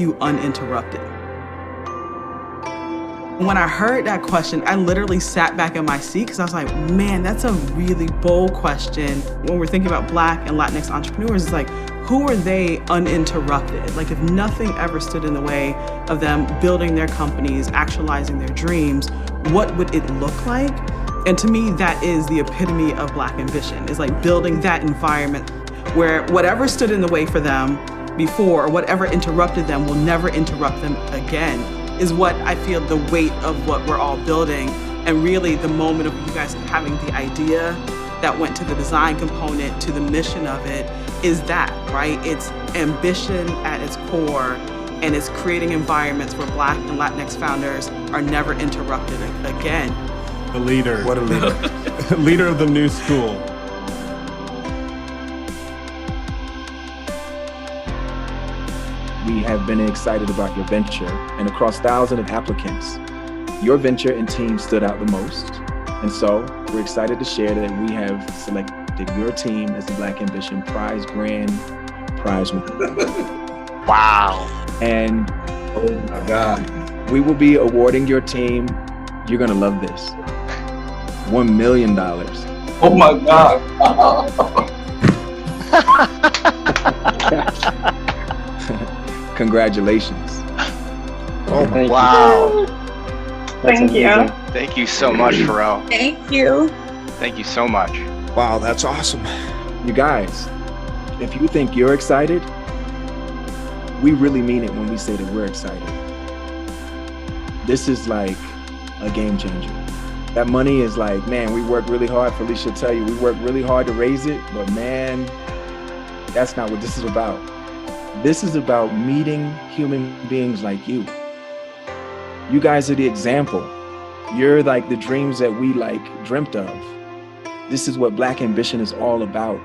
you uninterrupted? When I heard that question, I literally sat back in my seat because I was like, man, that's a really bold question. When we're thinking about Black and Latinx entrepreneurs, it's like, who are they uninterrupted? Like, if nothing ever stood in the way of them building their companies, actualizing their dreams, what would it look like? And to me, that is the epitome of Black ambition, is like building that environment where whatever stood in the way for them before or whatever interrupted them will never interrupt them again, is what I feel the weight of what we're all building. And really the moment of you guys having the idea that went to the design component, to the mission of it, is that, right? It's ambition at its core, and it's creating environments where Black and Latinx founders are never interrupted again. The leader. What a leader. Leader of the new school. We have been excited about your venture, and across thousands of applicants, your venture and team stood out the most. And so we're excited to share that we have selected your team as the Black Ambition Grand Prize winner. Wow. And Oh my God. we will be awarding your team, you're gonna love this, $1 million. Oh my God. Congratulations. Oh, wow. Thank you. Thank you so much, Pharrell. Thank you. Thank you so much. Wow, that's awesome. You guys, if you think you're excited, we really mean it when we say that we're excited. This is like a game changer. That money is like, man, we worked really hard. Felicia tell you, we worked really hard to raise it, but man, that's not what this is about. This is about meeting human beings like you. You guys are the example. You're like the dreams that we like dreamt of. This is what Black Ambition is all about.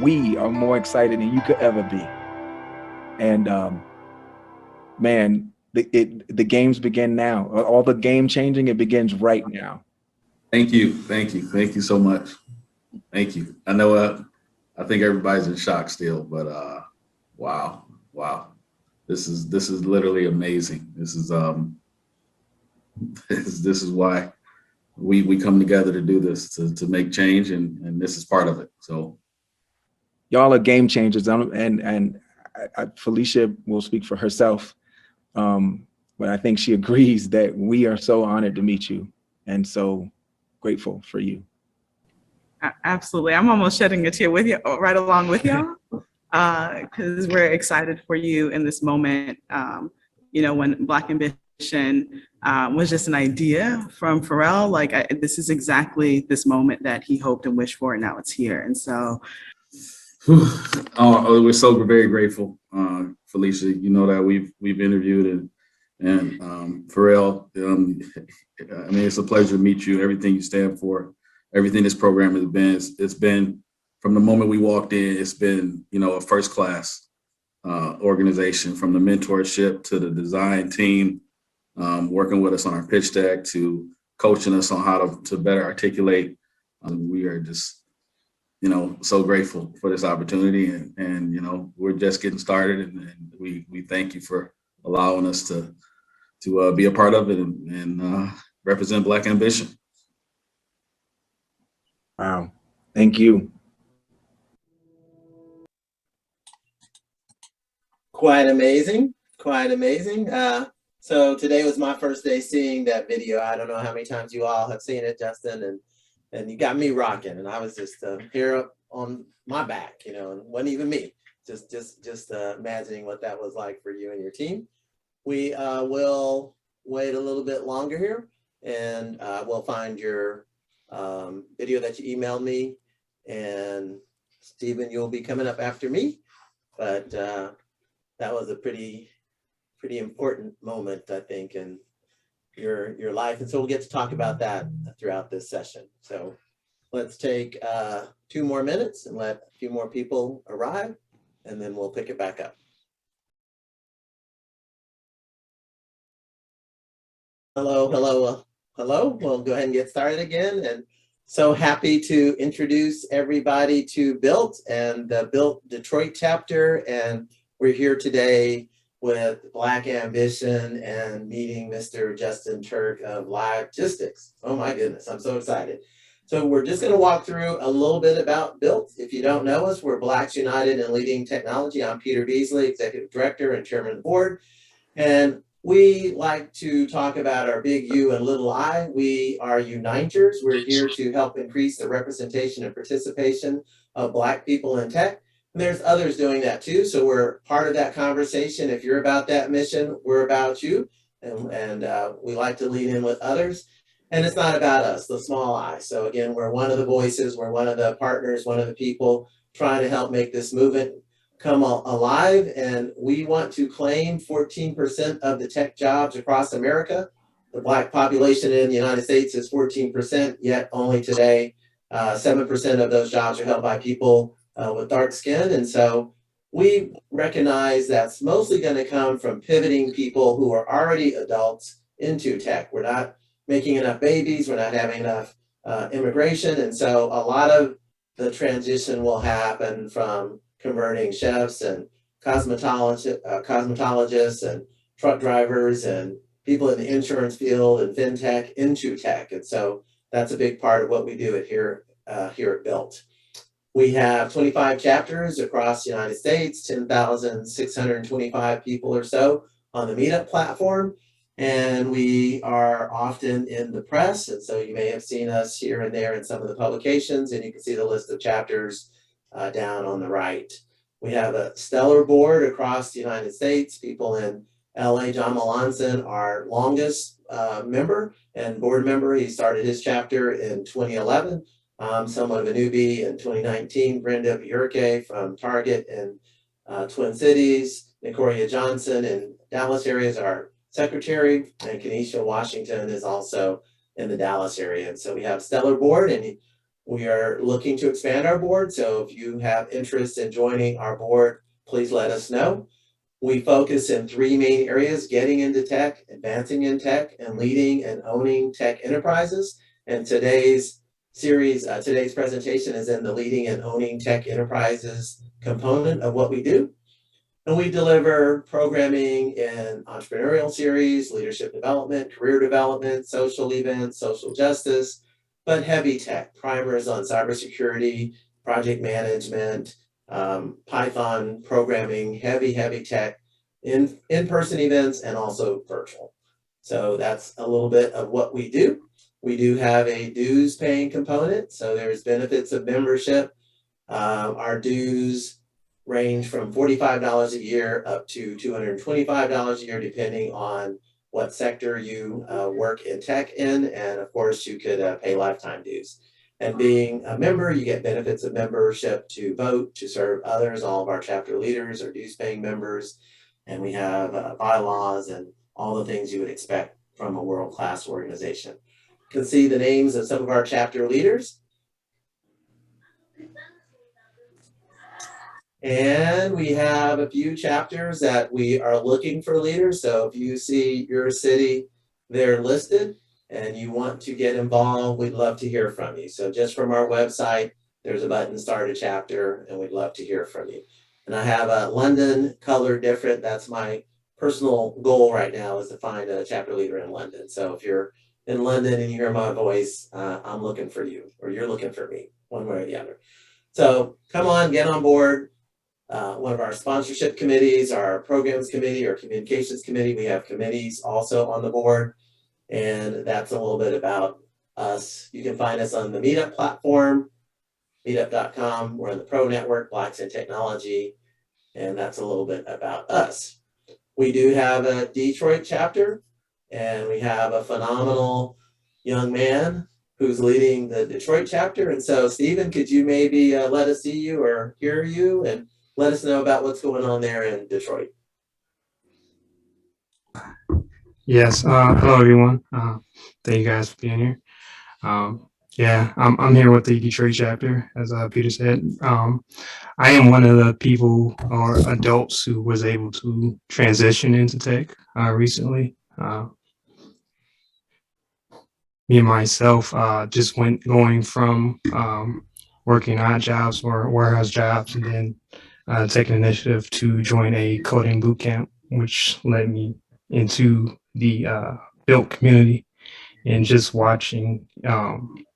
We are more excited than you could ever be. And man, the games begin now. All the game changing, it begins right now. Thank you. Thank you. Thank you so much. Thank you. I know, I think everybody's in shock still, but wow. Wow. This is literally amazing. This is this is why we come together to do this, to make change, and this is part of it. So y'all are game changers, and Felicia will speak for herself, but I think she agrees that we are so honored to meet you and so grateful for you. Absolutely. I'm almost shedding a tear with you, right along with y'all, because we're excited for you in this moment. When Black Ambition was just an idea from Pharrell, this is exactly this moment that he hoped and wished for, and now it's here. And so we're so very grateful, Felicia. You know that we've interviewed and Pharrell. I mean, it's a pleasure to meet you. Everything you stand for, everything this program has been. It's been from the moment we walked in. It's been a first class organization, from the mentorship to the design team, working with us on our pitch deck, to coaching us on how to better articulate. We are just so grateful for this opportunity, and we're just getting started, and we thank you for allowing us to be a part of it and represent Black Ambition. Wow, thank you. Quite amazing, quite amazing. So today was my first day seeing that video. I don't know how many times you all have seen it, Justin, and you got me rocking, and I was just here up on my back, and it wasn't even me. Just imagining what that was like for you and your team. We will wait a little bit longer here, and we'll find your video that you emailed me, and Stephen, you'll be coming up after me, but that was a pretty important moment, I think, in your life, and so we'll get to talk about that throughout this session. So let's take 2 more minutes and let a few more people arrive, and then we'll pick it back up. Hello. We'll go ahead and get started again. And so happy to introduce everybody to Built and the Built Detroit chapter. And we're here today with Black Ambition and meeting Mr. Justin Turk of Livegistics. Oh my goodness, I'm so excited. So we're just going to walk through a little bit about Built. If you don't know us, we're Blacks United in Leading Technology. I'm Peter Beasley, Executive Director and Chairman of the Board. And we like to talk about our big U and little I. We are uniters. We're here to help increase the representation and participation of Black people in tech. And there's others doing that too. So we're part of that conversation. If you're about that mission, we're about you. And we like to lean in with others. And it's not about us, the small I. So again, we're one of the voices, we're one of the partners, one of the people trying to help make this movement come alive. And we want to claim 14% of the tech jobs across America. The Black population in the United States is 14%, yet only today, 7% of those jobs are held by people with dark skin. And so we recognize that's mostly going to come from pivoting people who are already adults into tech. We're not making enough babies, we're not having enough immigration. And so a lot of the transition will happen from converting chefs and cosmetologists and truck drivers and people in the insurance field and fintech into tech. And so that's a big part of what we do here at Built. We have 25 chapters across the United States, 10,625 people or so on the Meetup platform. And we are often in the press. And so you may have seen us here and there in some of the publications, and you can see the list of chapters down on the right. We have a stellar board across the United States. People in LA, John Melanson, our longest member and board member. He started his chapter in 2011. Somewhat of a newbie in 2019. Brenda Bjorke from Target in Twin Cities. Nicoria Johnson in Dallas area is our secretary, and Kenesha Washington is also in the Dallas area. And so we have a stellar board, and we are looking to expand our board. So if you have interest in joining our board, please let us know. We focus in three main areas: getting into tech, advancing in tech, and leading and owning tech enterprises. And today's presentation is in the leading and owning tech enterprises component of what we do. And we deliver programming in entrepreneurial series, leadership development, career development, social events, social justice, but heavy tech, primers on cybersecurity, project management, Python programming, heavy tech, in-person events, and also virtual. So that's a little bit of what we do. We do have a dues paying component. So there's benefits of membership. Our dues range from $45 a year up to $225 a year, depending on what sector you work in tech in. And of course, you could pay lifetime dues. And being a member, you get benefits of membership to vote, to serve others. All of our chapter leaders are dues paying members. And we have bylaws and all the things you would expect from a world-class organization. You can see the names of some of our chapter leaders. And we have a few chapters that we are looking for leaders. So if you see your city there listed and you want to get involved, we'd love to hear from you. So just from our website, there's a button, start a chapter, and we'd love to hear from you. And I have a London colored different. That's my personal goal right now, is to find a chapter leader in London. So if you're in London and you hear my voice, I'm looking for you, or you're looking for me, one way or the other. So come on, get on board. One of our sponsorship committees, our programs committee, our communications committee, we have committees also on the board. And that's a little bit about us. You can find us on the Meetup platform, meetup.com. We're in the Pro Network, Blacks in Technology, and that's a little bit about us. We do have a Detroit chapter, and we have a phenomenal young man who's leading the Detroit chapter. And so, Stephen, could you maybe let us see you or hear you and let us know about what's going on there in Detroit? Yes. Hello, everyone. Thank you guys for being here. Yeah, I'm here with the Detroit chapter, as Peter said. I am one of the people or adults who was able to transition into tech recently. Me and myself just going from working odd jobs or warehouse jobs, and then taking initiative to join a coding boot camp which led me into the built community and just watching kind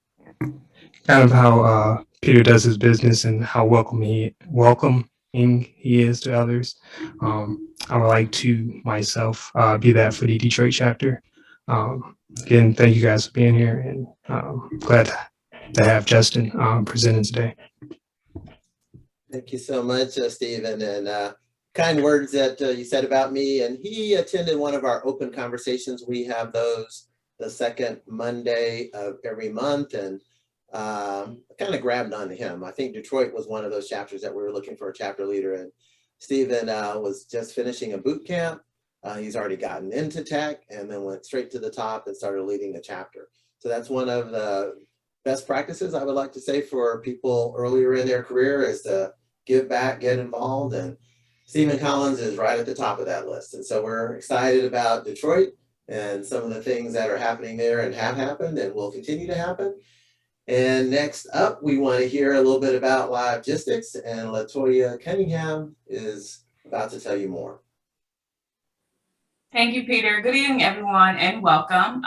of how Peter does his business and how welcoming he is to others. I would like to myself be that for the Detroit chapter. Again, thank you guys for being here, and glad to have Justin presenting today. Thank you so much, Stephen, and kind words that you said about me. And he attended one of our open conversations. We have those the second Monday of every month, and kind of grabbed onto him. I think Detroit was one of those chapters that we were looking for a chapter leader, and Stephen was just finishing a boot camp. He's already gotten into tech and then went straight to the top and started leading a chapter. So that's one of the best practices I would like to say for people earlier in their career, is to give back, get involved. And Stephen Collins is right at the top of that list. And so we're excited about Detroit and some of the things that are happening there and have happened and will continue to happen. And next up, we want to hear a little bit about Livegistics, and LaToya Cunningham is about to tell you more. Thank you, Peter. Good evening, everyone, and welcome.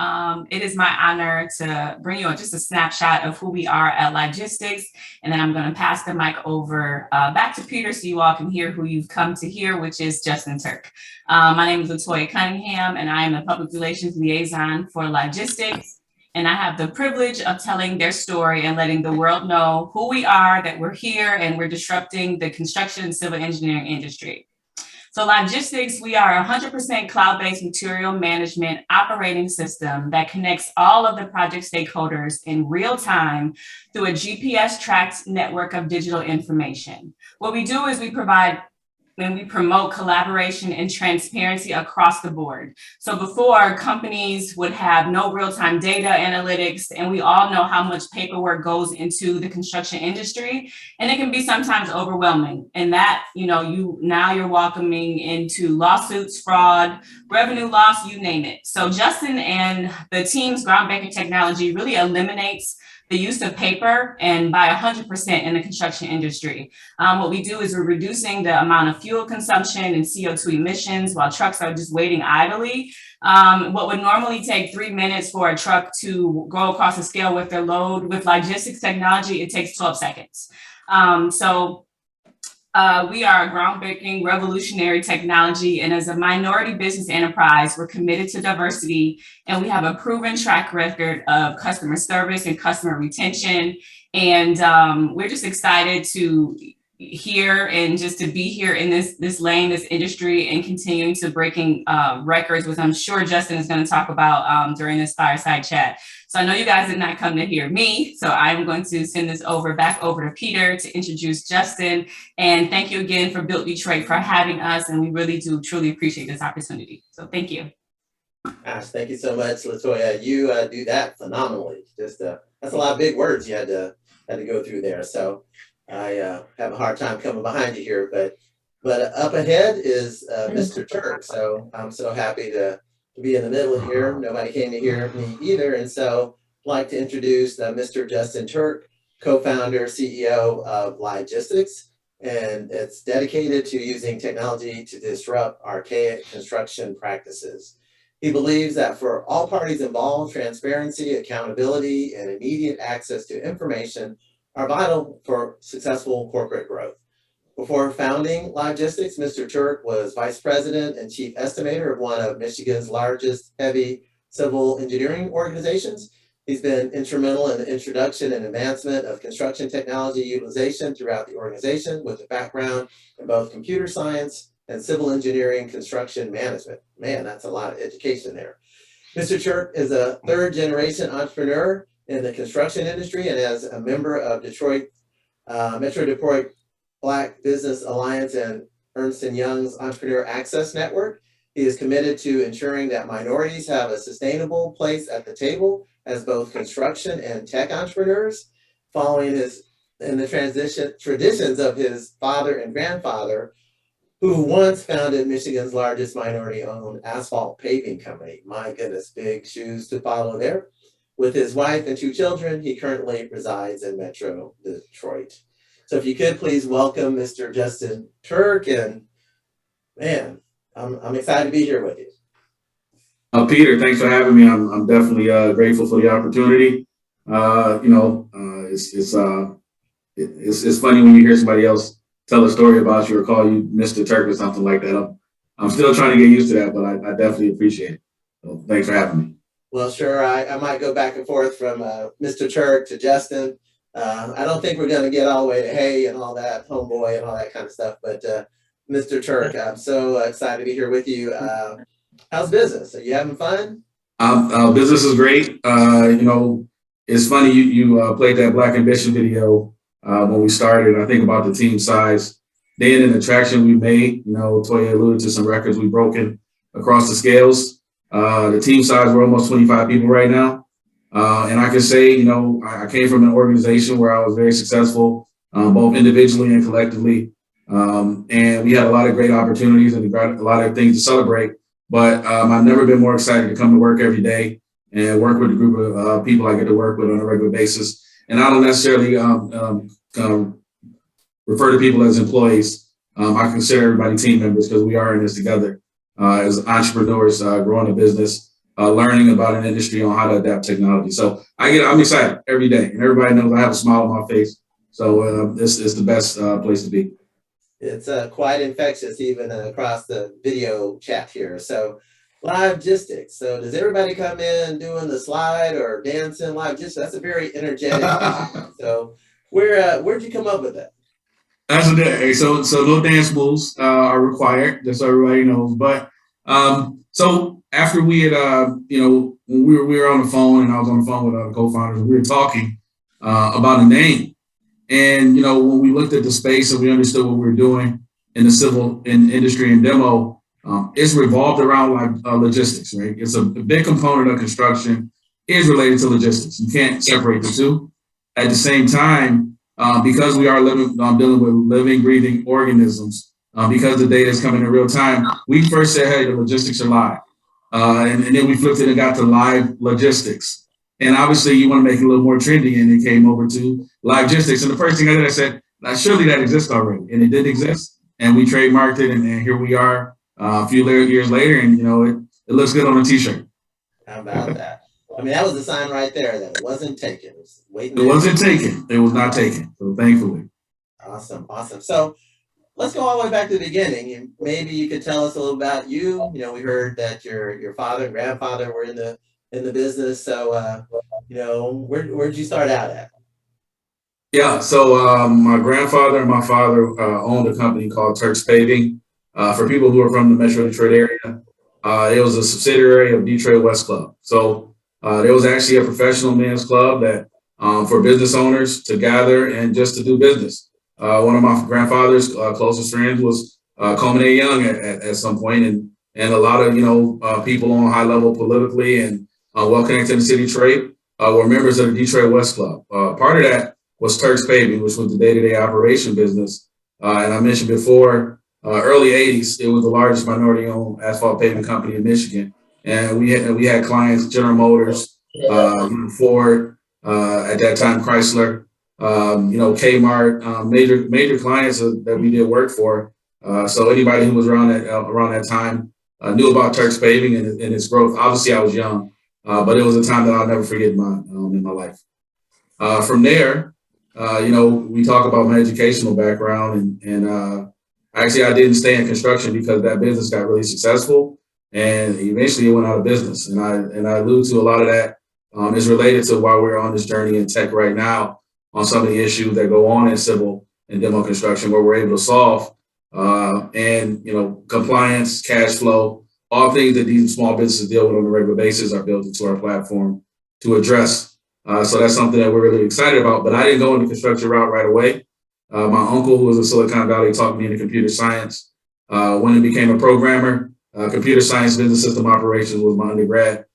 It is my honor to bring you just a snapshot of who we are at Livegistics, and then I'm going to pass the mic over back to Peter so you all can hear who you've come to hear, which is Justin Turk. My name is LaToya Cunningham, and I am the Public Relations Liaison for Livegistics. And I have the privilege of telling their story and letting the world know who we are, that we're here, and we're disrupting the construction and civil engineering industry. So Livegistics, we are a 100% cloud-based material management operating system that connects all of the project stakeholders in real time through a GPS-tracked network of digital information. What we do is we promote collaboration and transparency across the board. So before, companies would have no real-time data analytics, and we all know how much paperwork goes into the construction industry, and it can be sometimes overwhelming. And that, now you're welcoming into lawsuits, fraud, revenue loss, you name it. So Justin and the team's groundbreaking technology really eliminates the use of paper, and by 100% in the construction industry. What we do is we're reducing the amount of fuel consumption and CO2 emissions while trucks are just waiting idly. What would normally take 3 minutes for a truck to go across a scale with their load, with Livegistics technology, it takes 12 seconds. We are a groundbreaking, revolutionary technology, and as a minority business enterprise, we're committed to diversity, and we have a proven track record of customer service and customer retention. And we're just excited to here and just to be here in this lane, this industry, and continuing to breaking records, which I'm sure Justin is going to talk about during this fireside chat. So I know you guys did not come to hear me, so I'm going to send this back over to Peter to introduce Justin. And thank you again for Built Detroit for having us, and we really do truly appreciate this opportunity. So thank you. Gosh, thank you so much, LaToya. You do that phenomenally. Just that's a lot of big words you had to go through there. So I have a hard time coming behind you here, but up ahead is Mr. Turk. So I'm so happy to be in the middle here. Nobody came to hear me either. And so I'd like to introduce Mr. Justin Turk, co-founder, CEO of Livegistics. And it's dedicated to using technology to disrupt archaic construction practices. He believes that for all parties involved, transparency, accountability, and immediate access to information are vital for successful corporate growth. Before founding Livegistics, Mr. Turk was vice president and chief estimator of one of Michigan's largest heavy civil engineering organizations. He's been instrumental in the introduction and advancement of construction technology utilization throughout the organization, with a background in both computer science and civil engineering construction management. Man, that's a lot of education there. Mr. Turk is a third-generation entrepreneur in the construction industry, and as a member of Metro Detroit Black Business Alliance and Ernst & Young's Entrepreneur Access Network, he is committed to ensuring that minorities have a sustainable place at the table as both construction and tech entrepreneurs, following the traditions of his father and grandfather, who once founded Michigan's largest minority-owned asphalt paving company. My goodness, big shoes to follow there. With his wife and 2 children, he currently resides in Metro Detroit. So if you could please welcome Mr. Justin Turk. And man, I'm excited to be here with you. Peter, thanks for having me. I'm definitely grateful for the opportunity. It's funny when you hear somebody else tell a story about you or call you Mr. Turk or something like that. I'm still trying to get used to that, but I definitely appreciate it. So thanks for having me. Well, sure. I might go back and forth from Mr. Turk to Justin. I don't think we're going to get all the way to hey and all that, homeboy and all that kind of stuff. But Mr. Turk, I'm so excited to be here with you. How's business? Are you having fun? Business is great. It's funny you played that Black Ambition video when we started. I think about the team size, then and the traction we made. Toya alluded to some records we've broken across the scales. The team size, we're almost 25 people right now. And I can say, I came from an organization where I was very successful, both individually and collectively. And we had a lot of great opportunities and a lot of things to celebrate. But I've never been more excited to come to work every day and work with a group of people I get to work with on a regular basis. And I don't necessarily refer to people as employees. I consider everybody team members because we are in this together as entrepreneurs, growing a business, learning about an industry on how to adapt technology. So I'm excited every day, and everybody knows I have a smile on my face. So this is the best place to be. It's quite infectious, even across the video chat here. So, Livegistics. So, does everybody come in doing the slide or dancing? Livegistics. That's a very energetic. So, where'd you come up with that? That's a day. So no dance moves are required, just so everybody knows. But so after we had, when we were on the phone, and I was on the phone with the co-founders, we were talking about a name. And, when we looked at the space and we understood what we were doing in the civil industry and demo, it's revolved around logistics, right? It's a big component of construction is related to logistics. You can't separate the two. At the same time, because we are dealing with living, breathing organisms, because the data is coming in real time, we first said, hey, the logistics are live. And then we flipped it and got to live logistics. And obviously, you want to make it a little more trendy, and it came over to Livegistics. And the first thing I did, I said, surely that exists already. And it did exist. And we trademarked it, and here we are a few years later, and, it looks good on a T-shirt. How about that? I mean, that was a sign right there that it wasn't taken. It was waiting. It wasn't taken. It was not taken. So thankfully. Awesome. So let's go all the way back to the beginning. And maybe you could tell us a little about you. We heard that your father and grandfather were in the business. So, where'd you start out at? Yeah. So my grandfather and my father owned a company called Turk's Paving. For people who are from the Metro Detroit area, it was a subsidiary of Detroit West Club. So there was actually a professional men's club that for business owners to gather and just to do business. One of my grandfather's closest friends was Coleman A. Young at some point, and a lot of people on high level politically and well connected in the city of Detroit were members of the Detroit West Club. Part of that was Turk's Paving, which was the day-to-day operation business. And I mentioned before, early 80s, it was the largest minority-owned asphalt paving company in Michigan. And we had clients, General Motors, Ford, at that time, Chrysler, Kmart, major clients that we did work for. So anybody who was around that time knew about Turk's Paving and its growth. Obviously, I was young, but it was a time that I'll never forget in my life. From there, we talk about my educational background, and actually I didn't stay in construction because that business got really successful, and eventually it went out of business. And I allude to a lot of that is related to why we're on this journey in tech right now on some of the issues that go on in civil and demo construction, where we're able to solve and compliance, cash flow, all things that these small businesses deal with on a regular basis are built into our platform to address. So that's something that we're really excited about. But I didn't go in the construction route right away. My uncle, who was in Silicon Valley, taught me into computer science. When I became a programmer, computer science, business system operations was my undergrad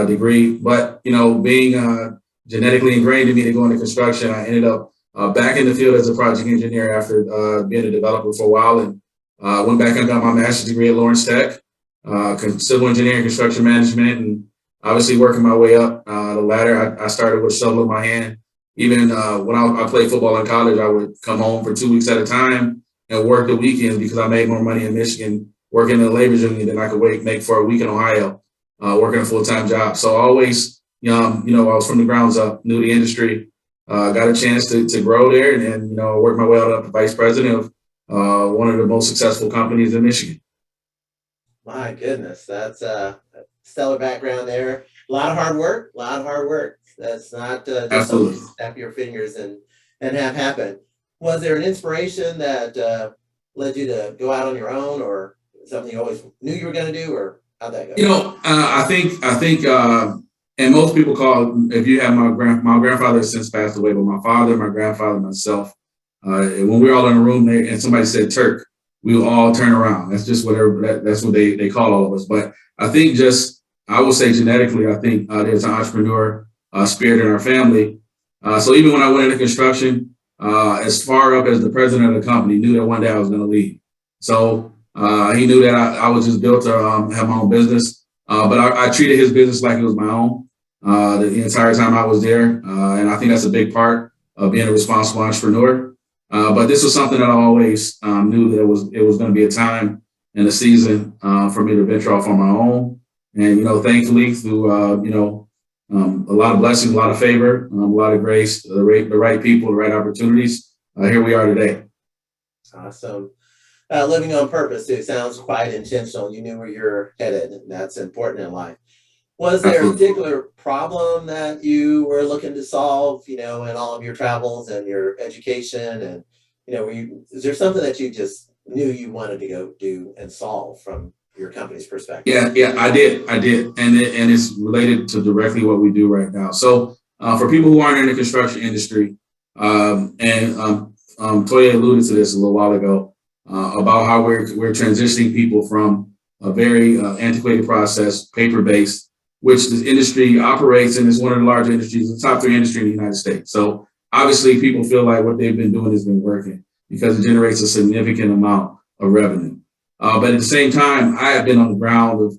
degree. But, being genetically ingrained in me to go into construction, I ended up back in the field as a project engineer after being a developer for a while, and went back and got my master's degree at Lawrence Tech, civil engineering, construction management, and obviously working my way up the ladder. I started with a shovel in my hand. Even when I played football in college, I would come home for 2 weeks at a time and work the weekends because I made more money in Michigan working in the labor union than I could make for a week in Ohio, working a full-time job. So I always, I was from the grounds up, knew the industry, got a chance to grow there, and worked my way up to vice president of one of the most successful companies in Michigan. My goodness, that's a stellar background there. A lot of hard work, That's not just Absolutely. something you snap your fingers and have happen. Was there an inspiration that led you to go out on your own, or something you always knew you were going to do, or how'd that go? I think, and most people call, if you have my grandfather has since passed away, but my father, my grandfather, myself, when we were all in a room there and somebody said Turk, we would all turn around. That's just that's what they call all of us. But I think I would say genetically, I think there's an entrepreneur spirit in our family. So even when I went into construction, as far up as the president of the company, knew that one day I was going to leave. So he knew that I was just built to have my own business. But I treated his business like it was my own the entire time I was there. And I think that's a big part of being a responsible entrepreneur. But this was something that I always knew that it was going to be a time and a season for me to venture off on my own. And, thankfully through, a lot of blessings, a lot of favor, a lot of grace, the right people, the right opportunities, here we are today. Awesome. Living on purpose, too, sounds quite intentional. You knew where you're headed, and that's important in life. Was there Absolutely. a particular problem that you were looking to solve, in all of your travels and your education? And, is there something that you just knew you wanted to go do and solve from your company's perspective? Yeah, I did. And it's related to directly what we do right now. So for people who aren't in the construction industry, and Toya alluded to this a little while ago, about how we're transitioning people from a very antiquated process, paper-based, which the industry operates in, is one of the larger industries, the top 3 industry in the United States. So obviously people feel like what they've been doing has been working because it generates a significant amount of revenue. But at the same time, I have been on the ground of,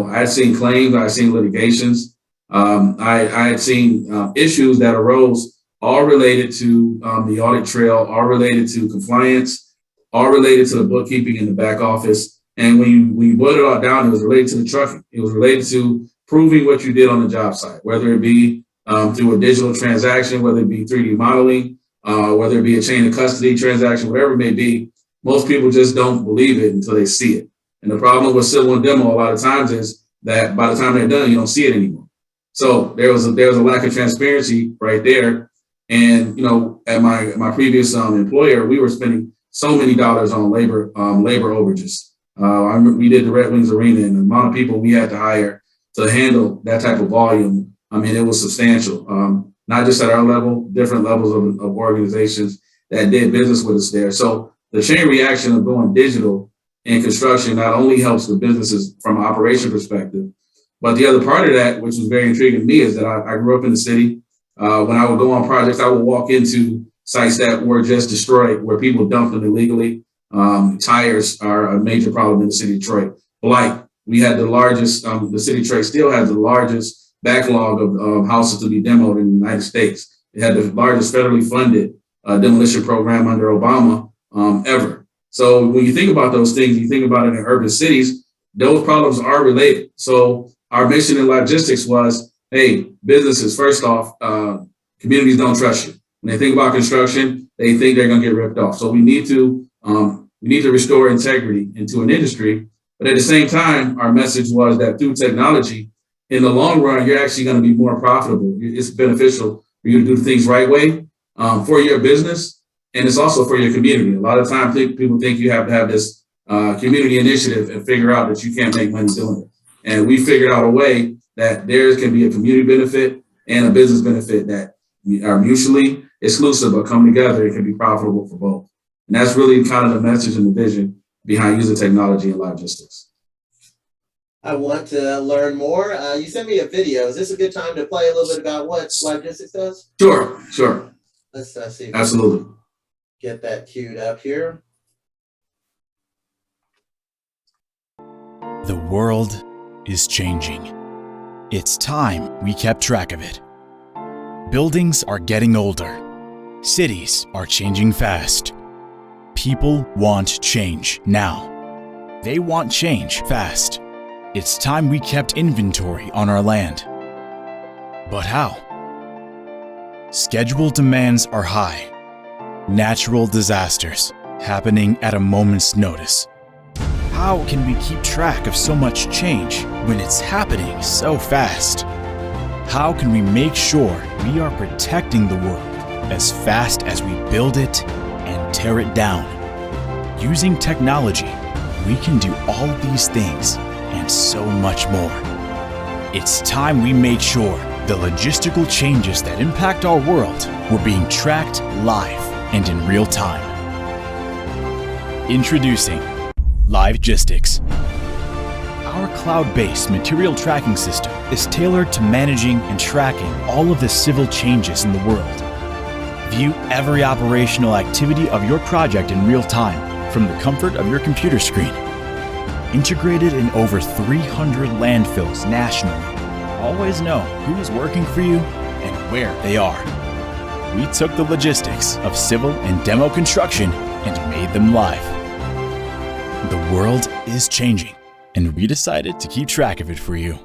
I had seen claims, I had seen litigations, I had seen issues that arose, all related to the audit trail, all related to compliance, all related to the bookkeeping in the back office. And when you boil it all down, it was related to the trucking. It was related to proving what you did on the job site, whether it be through a digital transaction, whether it be 3D modeling, whether it be a chain of custody transaction, whatever it may be. Most people just don't believe it until they see it. And the problem with civil and demo a lot of times is that by the time they're done, you don't see it anymore. So there was a lack of transparency right there. And, at my previous employer, we were spending so many dollars on labor overages. We did the Red Wings Arena, and the amount of people we had to hire to handle that type of volume, it was substantial. Not just at our level, different levels of organizations that did business with us there. So the chain reaction of going digital in construction not only helps the businesses from an operation perspective, but the other part of that, which was very intriguing to me, is that I grew up in the city. When I would go on projects, I would walk into sites that were just destroyed, where people dumped them illegally. Tires are a major problem in the city of Detroit. Blight, we had the largest, the city of Detroit still has the largest backlog of houses to be demoed in the United States. It had the largest federally funded demolition program under Obama ever. So when you think about those things, you think about it in urban cities, those problems are related. So our mission in Livegistics was, hey, businesses, first off, communities don't trust you. When they think about construction, they think they're going to get ripped off. So we need to restore integrity into an industry. But at the same time, our message was that through technology, in the long run, you're actually going to be more profitable. It's beneficial for you to do things right way for your business. And it's also for your community. A lot of times people think you have to have this community initiative and figure out that you can't make money doing it. And we figured out a way that there can be a community benefit and a business benefit that are mutually exclusive, but come together, it can be profitable for both. And that's really kind of the message and the vision behind using technology in Livegistics. I want to learn more. You sent me a video. Is this a good time to play a little bit about what Livegistics does? Sure. Let's see. Absolutely. Get that queued up here. The world is changing. It's time we kept track of it. Buildings are getting older. Cities are changing fast. People want change now. They want change fast. It's time we kept inventory on our land. But how? Schedule demands are high. Natural disasters happening at a moment's notice. How can we keep track of so much change when it's happening so fast? How can we make sure we are protecting the world as fast as we build it and tear it down? Using technology, we can do all these things and so much more. It's time we made sure the logistical changes that impact our world were being tracked live and in real time. Introducing Livegistics. Our cloud-based material tracking system is tailored to managing and tracking all of the civil changes in the world. View every operational activity of your project in real time from the comfort of your computer screen. Integrated in over 300 landfills nationally. Always know who's working for you and where they are. We took the logistics of civil and demo construction and made them live. The world is changing, and we decided to keep track of it for you.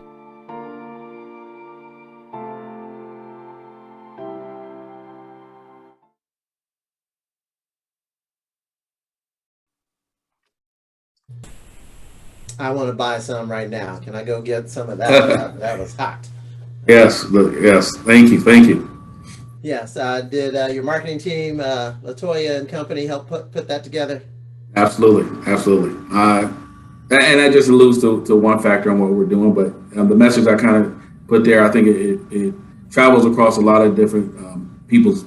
I want to buy some right now. Can I go get some of that? That was hot. Yes, thank you. Yes, did your marketing team, Latoya and company, help put that together? Absolutely. And that just alludes to one factor on what we're doing, but the message I kind of put there, I think it travels across a lot of different people's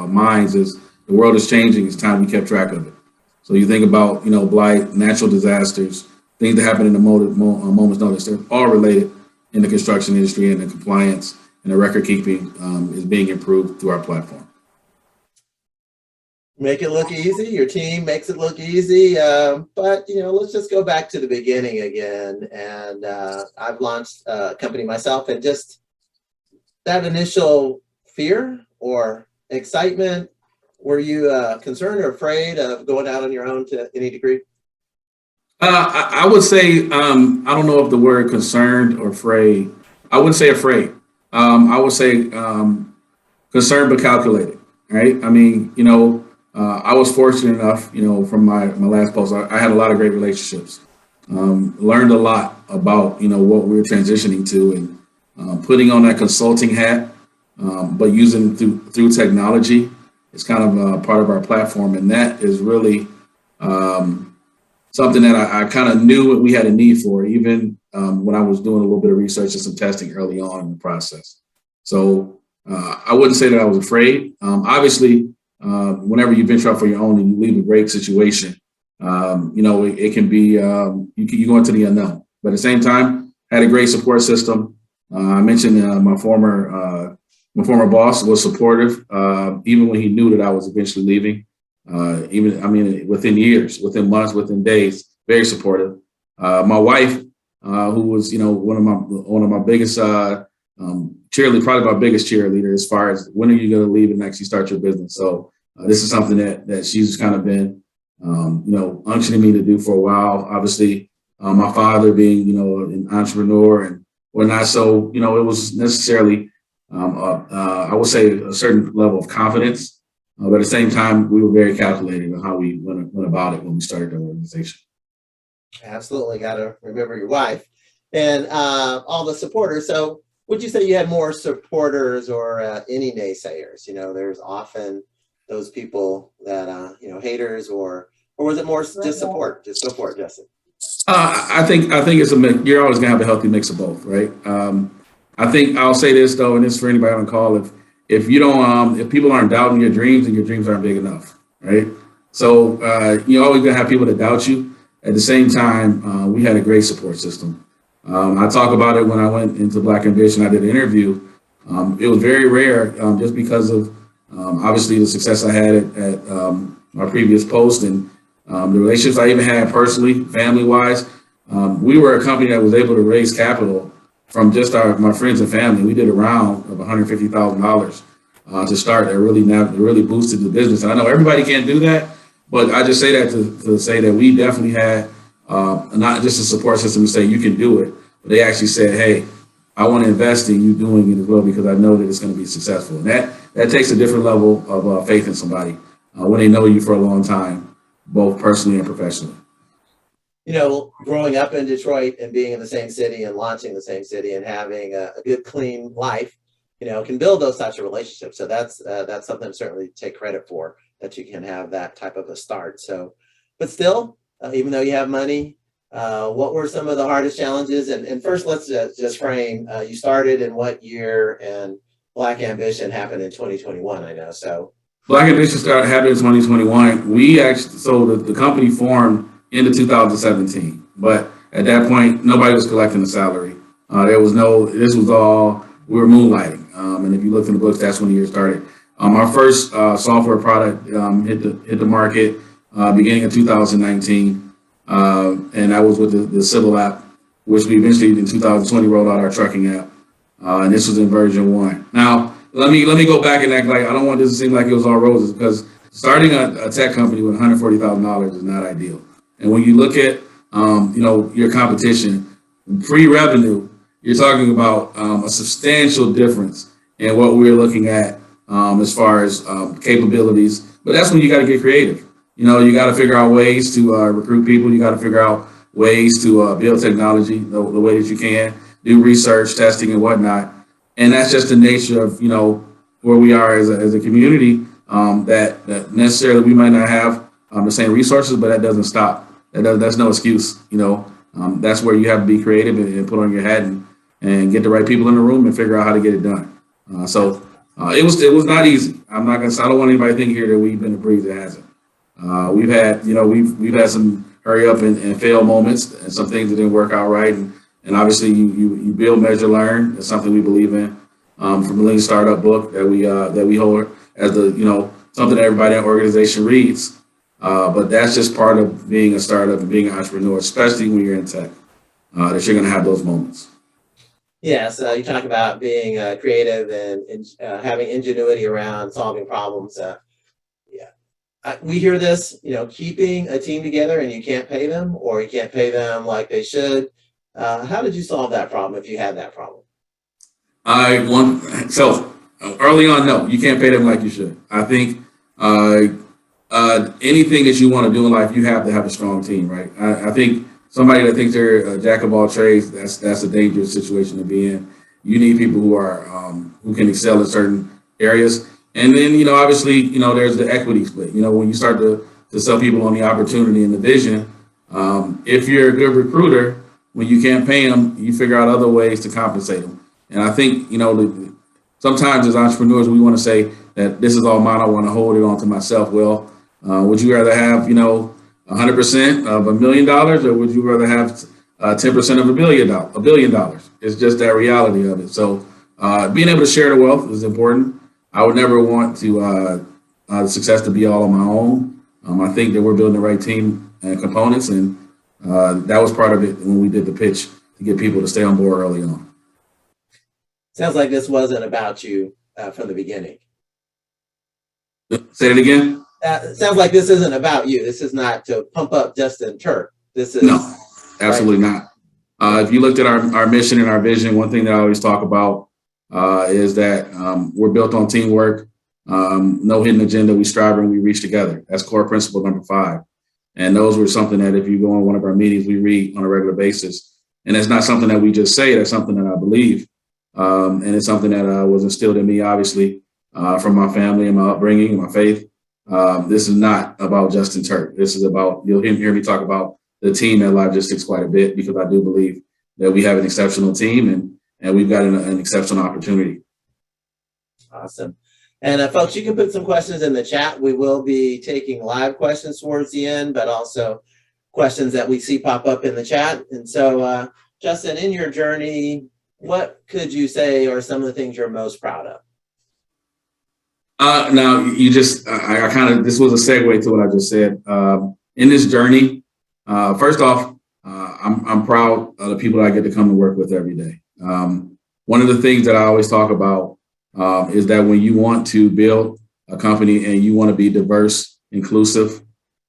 minds. Is the world is changing, it's time we kept track of it. So you think about, blight, natural disasters, things that happen in a moment's notice, they're all related in the construction industry, and the compliance and the record keeping is being improved through our platform. Make it look easy. Your team makes it look easy. But, let's just go back to the beginning again. And I've launched a company myself, and just that initial fear or excitement, were you concerned or afraid of going out on your own to any degree? I would say, I don't know if the word concerned or afraid. I wouldn't say afraid. I would say concerned but calculated, right? I mean, I was fortunate enough, from my last post, I had a lot of great relationships, learned a lot about, what we're transitioning to, and putting on that consulting hat, but using through technology. It's kind of part of our platform. And that is really something that I kind of knew what we had a need for, even when I was doing a little bit of research and some testing early on in the process. So I wouldn't say that I was afraid. Obviously, whenever you venture out for your own and you leave a great situation, it can be, you go into the unknown. But at the same time, I had a great support system. I mentioned my former boss was supportive, even when he knew that I was eventually leaving. Within years, within months, within days, very supportive. My wife, who was, one of my biggest cheerleader, probably my biggest cheerleader as far as when are you going to leave and actually start your business. So this is something that she's kind of been, unctioning me to do for a while. Obviously, my father being, an entrepreneur and whatnot. So, it was necessarily, I would say, a certain level of confidence. But at the same time, we were very calculated on how we went about it when we started the organization. Absolutely. Got to remember your wife and all the supporters. So would you say you had more supporters or any naysayers? There's often those people that, haters, or was it more just support? Just go for it, Justin. I think it's a mix. You're always going to have a healthy mix of both, right? I think I'll say this, though, and this is for anybody on the call. If you don't, if people aren't doubting your dreams, then your dreams aren't big enough, right? So you're always gonna have people that doubt you. At the same time, we had a great support system. I talk about it when I went into Black Ambition. I did an interview. It was very rare, just because of obviously the success I had at my previous post and the relationships I even had personally, family-wise. We were a company that was able to raise capital from just my friends and family. We did a round of $150,000 to start. That really boosted the business. And I know everybody can't do that, but I just say that to say that we definitely had not just a support system to say you can do it, but they actually said, hey, I want to invest in you doing it as well because I know that it's going to be successful. And that takes a different level of faith in somebody when they know you for a long time, both personally and professionally. You know, growing up in Detroit and being in the same city and launching the same city and having a good, clean life, you know, can build those types of relationships. So that's something to certainly take credit for, that you can have that type of a start. So, but still, even though you have money, what were some of the hardest challenges? And first, let's just frame, you started in what year, and Black Ambition happened in 2021, I know. So Black Ambition happened in 2021. We actually, so the company formed into 2017, but at that point, nobody was collecting a salary. This was all, we were moonlighting. And if you look in the books, that's when the year started. Our first software product hit the market beginning of 2019. And that was with the Civil app, which we eventually in 2020 rolled out our trucking app. And this was in version 1. Now, let me go back and act like I don't want this to seem like it was all roses, because starting a tech company with $140,000 is not ideal. And when you look at your competition, pre-revenue, you're talking about a substantial difference in what we're looking at as far as capabilities. But that's when you got to get creative. You got to figure out ways to recruit people. You got to figure out ways to build technology the way that you can, do research, testing, and whatnot. And that's just the nature of where we are as a community. That necessarily we might not have the same resources, but that doesn't stop. That's no excuse. That's where you have to be creative and put on your hat and get the right people in the room and figure out how to get it done. It was not easy. I don't want anybody to think here that we've been a breeze. It hasn't. We've had some hurry up and fail moments and some things that didn't work out right. And obviously you build, measure, learn. It's something we believe in. From the Lean Startup book that we hold as something that everybody in the organization reads. But that's just part of being a startup and being an entrepreneur, especially when you're in tech, that you're going to have those moments. Yeah, so you talk about being creative and having ingenuity around solving problems. We hear this, keeping a team together and you can't pay them, or you can't pay them like they should. How did you solve that problem if you had that problem? So early on, no, you can't pay them like you should. I think anything that you want to do in life, you have to have a strong team, right? I think somebody that thinks they're a jack of all trades, that's a dangerous situation to be in. You need people who can excel in certain areas. And then, obviously, there's the equity split. When you start to sell people on the opportunity and the vision, if you're a good recruiter, when you can't pay them, you figure out other ways to compensate them. And I think, sometimes as entrepreneurs, we want to say that this is all mine. I want to hold it on to myself. Well, would you rather have, 100% of $1 million, or would you rather have 10% of $1 billion? It's just that reality of it. So being able to share the wealth is important. I would never want the success to be all on my own. I think that we're building the right team and components, and that was part of it when we did the pitch to get people to stay on board early on. Sounds like this wasn't about you from the beginning. Say it again. Sounds like this isn't about you. This is not to pump up Justin Turk. This is no, absolutely not. If you looked at our mission and our vision, one thing that I always talk about is that we're built on teamwork, no hidden agenda. We strive and we reach together. That's core principle number 5. And those were something that if you go on one of our meetings, we read on a regular basis. And it's not something that we just say. That's something that I believe. And it's something that was instilled in me, obviously, from my family and my upbringing and my faith. This is not about Justin Turk. This is about, you'll hear me talk about the team at Livegistics quite a bit, because I do believe that we have an exceptional team and we've got an exceptional opportunity. Awesome. And folks, you can put some questions in the chat. We will be taking live questions towards the end, but also questions that we see pop up in the chat. And so, Justin, in your journey, what could you say are some of the things you're most proud of? Now, this was a segue to what I just said. In this journey, first off, I'm proud of the people that I get to come to work with every day. One of the things that I always talk about is that when you want to build a company and you want to be diverse, inclusive,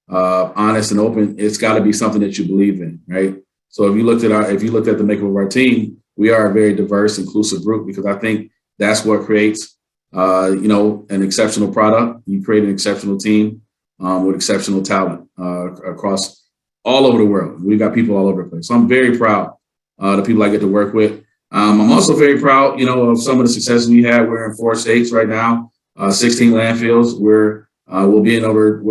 honest and open, it's got to be something that you believe in, right? So if you looked at the makeup of our team, we are a very diverse, inclusive group, because I think that's what creates, an exceptional product. You create an exceptional team with exceptional talent across all over the world. We've got people all over the place. So I'm very proud of the people I get to work with. I'm also very proud, of some of the successes we had. We're in 4 states right now, 16 landfills. We'll be in over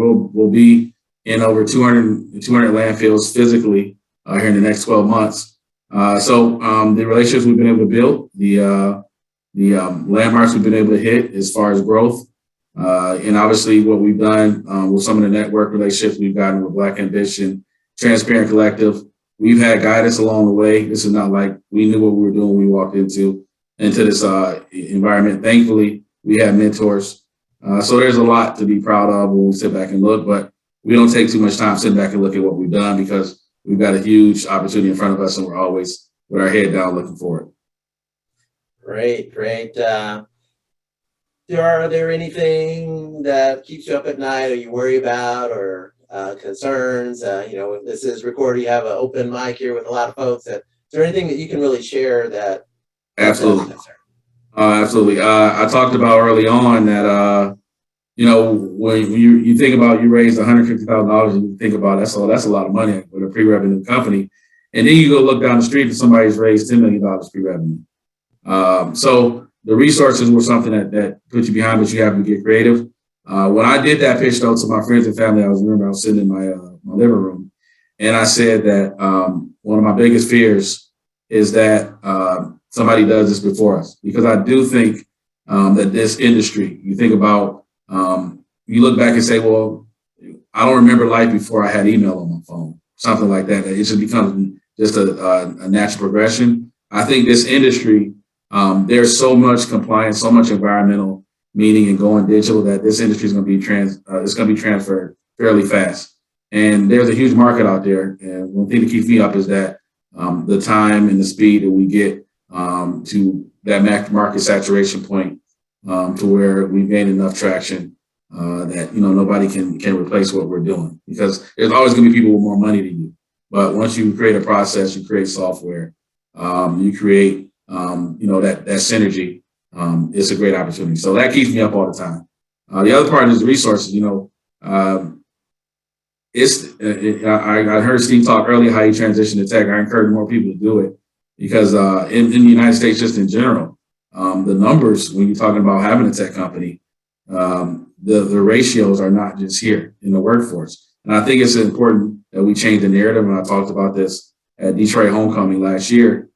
200 landfills physically here in the next 12 months. So the relationships we've been able to build, the landmarks we've been able to hit as far as growth, and obviously what we've done with some of the network relationships we've gotten with Black Ambition, Transparent Collective. We've had guidance along the way. This is not like we knew what we were doing when we walked into this environment. Thankfully, we have mentors. So there's a lot to be proud of when we sit back and look, but we don't take too much time sitting back and look at what we've done, because we've got a huge opportunity in front of us, and we're always with our head down looking forward. Great. Are there anything that keeps you up at night, or you worry about, or concerns? This is recorded. You have an open mic here with a lot of folks. Is there anything that you can really share that? Absolutely. Absolutely. I talked about early on that, when you think about, you raised $150,000, and you think about that's a lot of money with a pre-revenue company. And then you go look down the street and somebody's raised $10 million pre-revenue. So the resources were something that put you behind, but you have to get creative. When I did that pitch, though, to my friends and family, I was sitting in my living room, and I said that one of my biggest fears is that somebody does this before us, because I do think that this industry, you think about, you look back and say, well, I don't remember life before I had email on my phone, something like that. It just becomes just a natural progression. I think this industry, there's so much compliance, so much environmental meaning and going digital, that this industry is going to be transferred fairly fast. And there's a huge market out there. And one thing that keeps me up is that the time and the speed that we get to that market saturation point, to where we've gained enough traction that nobody can replace what we're doing, because there's always going to be people with more money than you. But once you create a process, you create software, you create that synergy. It's a great opportunity. So that keeps me up all the time. The other part is the resources. I heard Steve talk earlier how he transitioned to tech. I encourage more people to do it, because in the United States, just in general, the numbers, when you're talking about having a tech company, the ratios are not just here in the workforce. And I think it's important that we change the narrative. And I talked about this at Detroit Homecoming last year.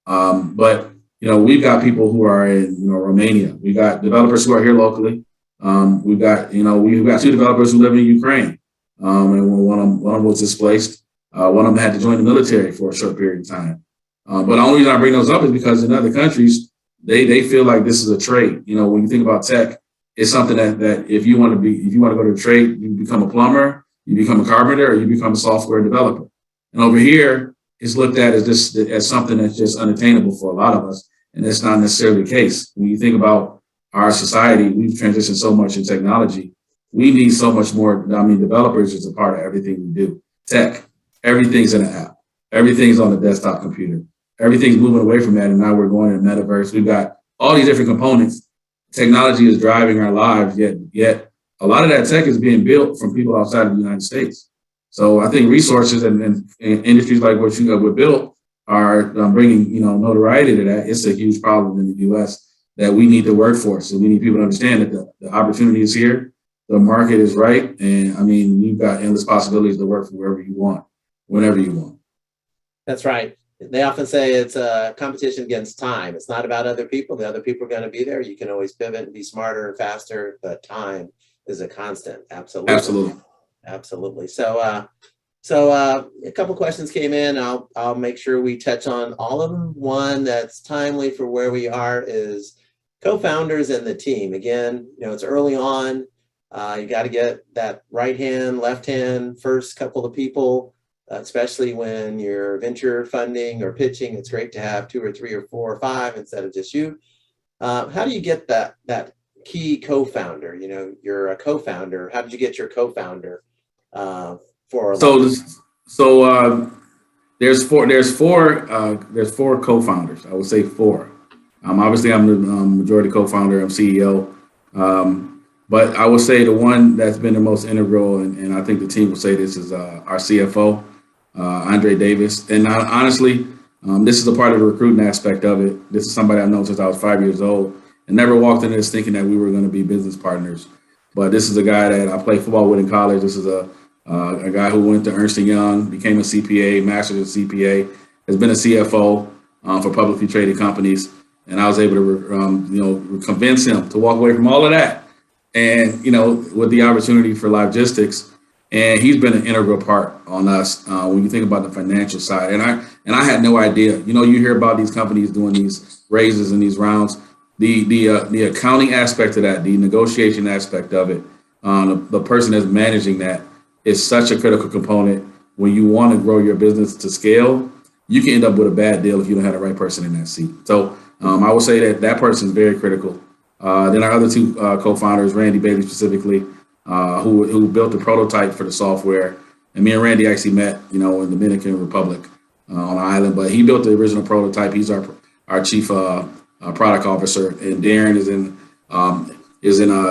But we've got people who are in Romania. We got developers who are here locally. We've got 2 developers who live in Ukraine. And one of them was displaced. One of them had to join the military for a short period of time. But the only reason I bring those up is because in other countries, they feel like this is a trade. When you think about tech, it's something that if you want to go to a trade, you become a plumber, you become a carpenter, or you become a software developer. And over here, it's looked at as something that's just unattainable for a lot of us. And that's not necessarily the case. When you think about our society, we've transitioned so much in technology. We need so much more. Developers is a part of everything we do. Tech, everything's in an app. Everything's on the desktop computer. Everything's moving away from that. And now we're going to the metaverse. We've got all these different components. Technology is driving our lives, yet a lot of that tech is being built from people outside of the United States. So I think resources and industries like what you have built are bringing notoriety to that. It's a huge problem in the U.S. that we need the workforce, and we need people to understand that the opportunity is here, the market is right, and you've got endless possibilities to work from wherever you want, whenever you want. That's right. They often say it's a competition against time. It's not about other people. The other people are going to be there. You can always pivot and be smarter and faster, but time is a constant. Absolutely. So a couple questions came in. I'll make sure we touch on all of them. One that's timely for where we are is co-founders and the team. Again, it's early on. You got to get that right hand, left hand, first couple of people, especially when you're venture funding or pitching. It's great to have 2 or 3 or 4 or 5 instead of just you. How do you get that key co-founder? You're a co-founder. How did you get your co-founder? for So there's four co-founders. I would say four. Obviously, I'm the majority co-founder. I'm CEO. But I would say the one that's been the most integral, and I think the team will say this, is our CFO, Andre Davis. And honestly, this is a part of the recruiting aspect of it. This is somebody I've known since I was 5 years old and never walked into this thinking that we were going to be business partners. But this is a guy that I played football with in college. This is a guy who went to Ernst & Young, became a CPA, master's in CPA, has been a CFO for publicly traded companies. And I was able to, convince him to walk away from all of that. And, with the opportunity for Livegistics, and he's been an integral part on us when you think about the financial side. And I had no idea. You hear about these companies doing these raises and these rounds. The accounting aspect of that, the negotiation aspect of it, the person that's managing that is such a critical component. When you want to grow your business to scale, you can end up with a bad deal if you don't have the right person in that seat. So I would say that person is very critical. Then our other two co-founders, Randy Bailey specifically, who built the prototype for the software. And me and Randy actually met, in the Dominican Republic on an island. But he built the original prototype. He's our chief product officer, and Darren is in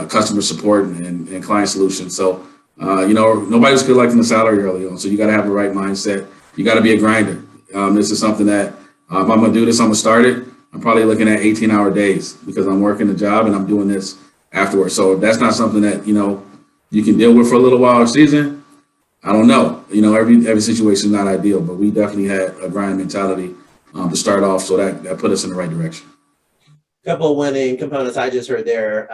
customer support and client solutions. So nobody's collecting the salary early on. So you got to have the right mindset. You got to be a grinder. This is something that if I'm going to do this, I'm going to start it. I'm probably looking at 18-hour days because I'm working the job and I'm doing this afterwards. So that's not something that, you can deal with for a little while this season. I don't know. Every situation is not ideal, but we definitely had a grind mentality to start off. So that put us in the right direction. Couple of winning components I just heard there.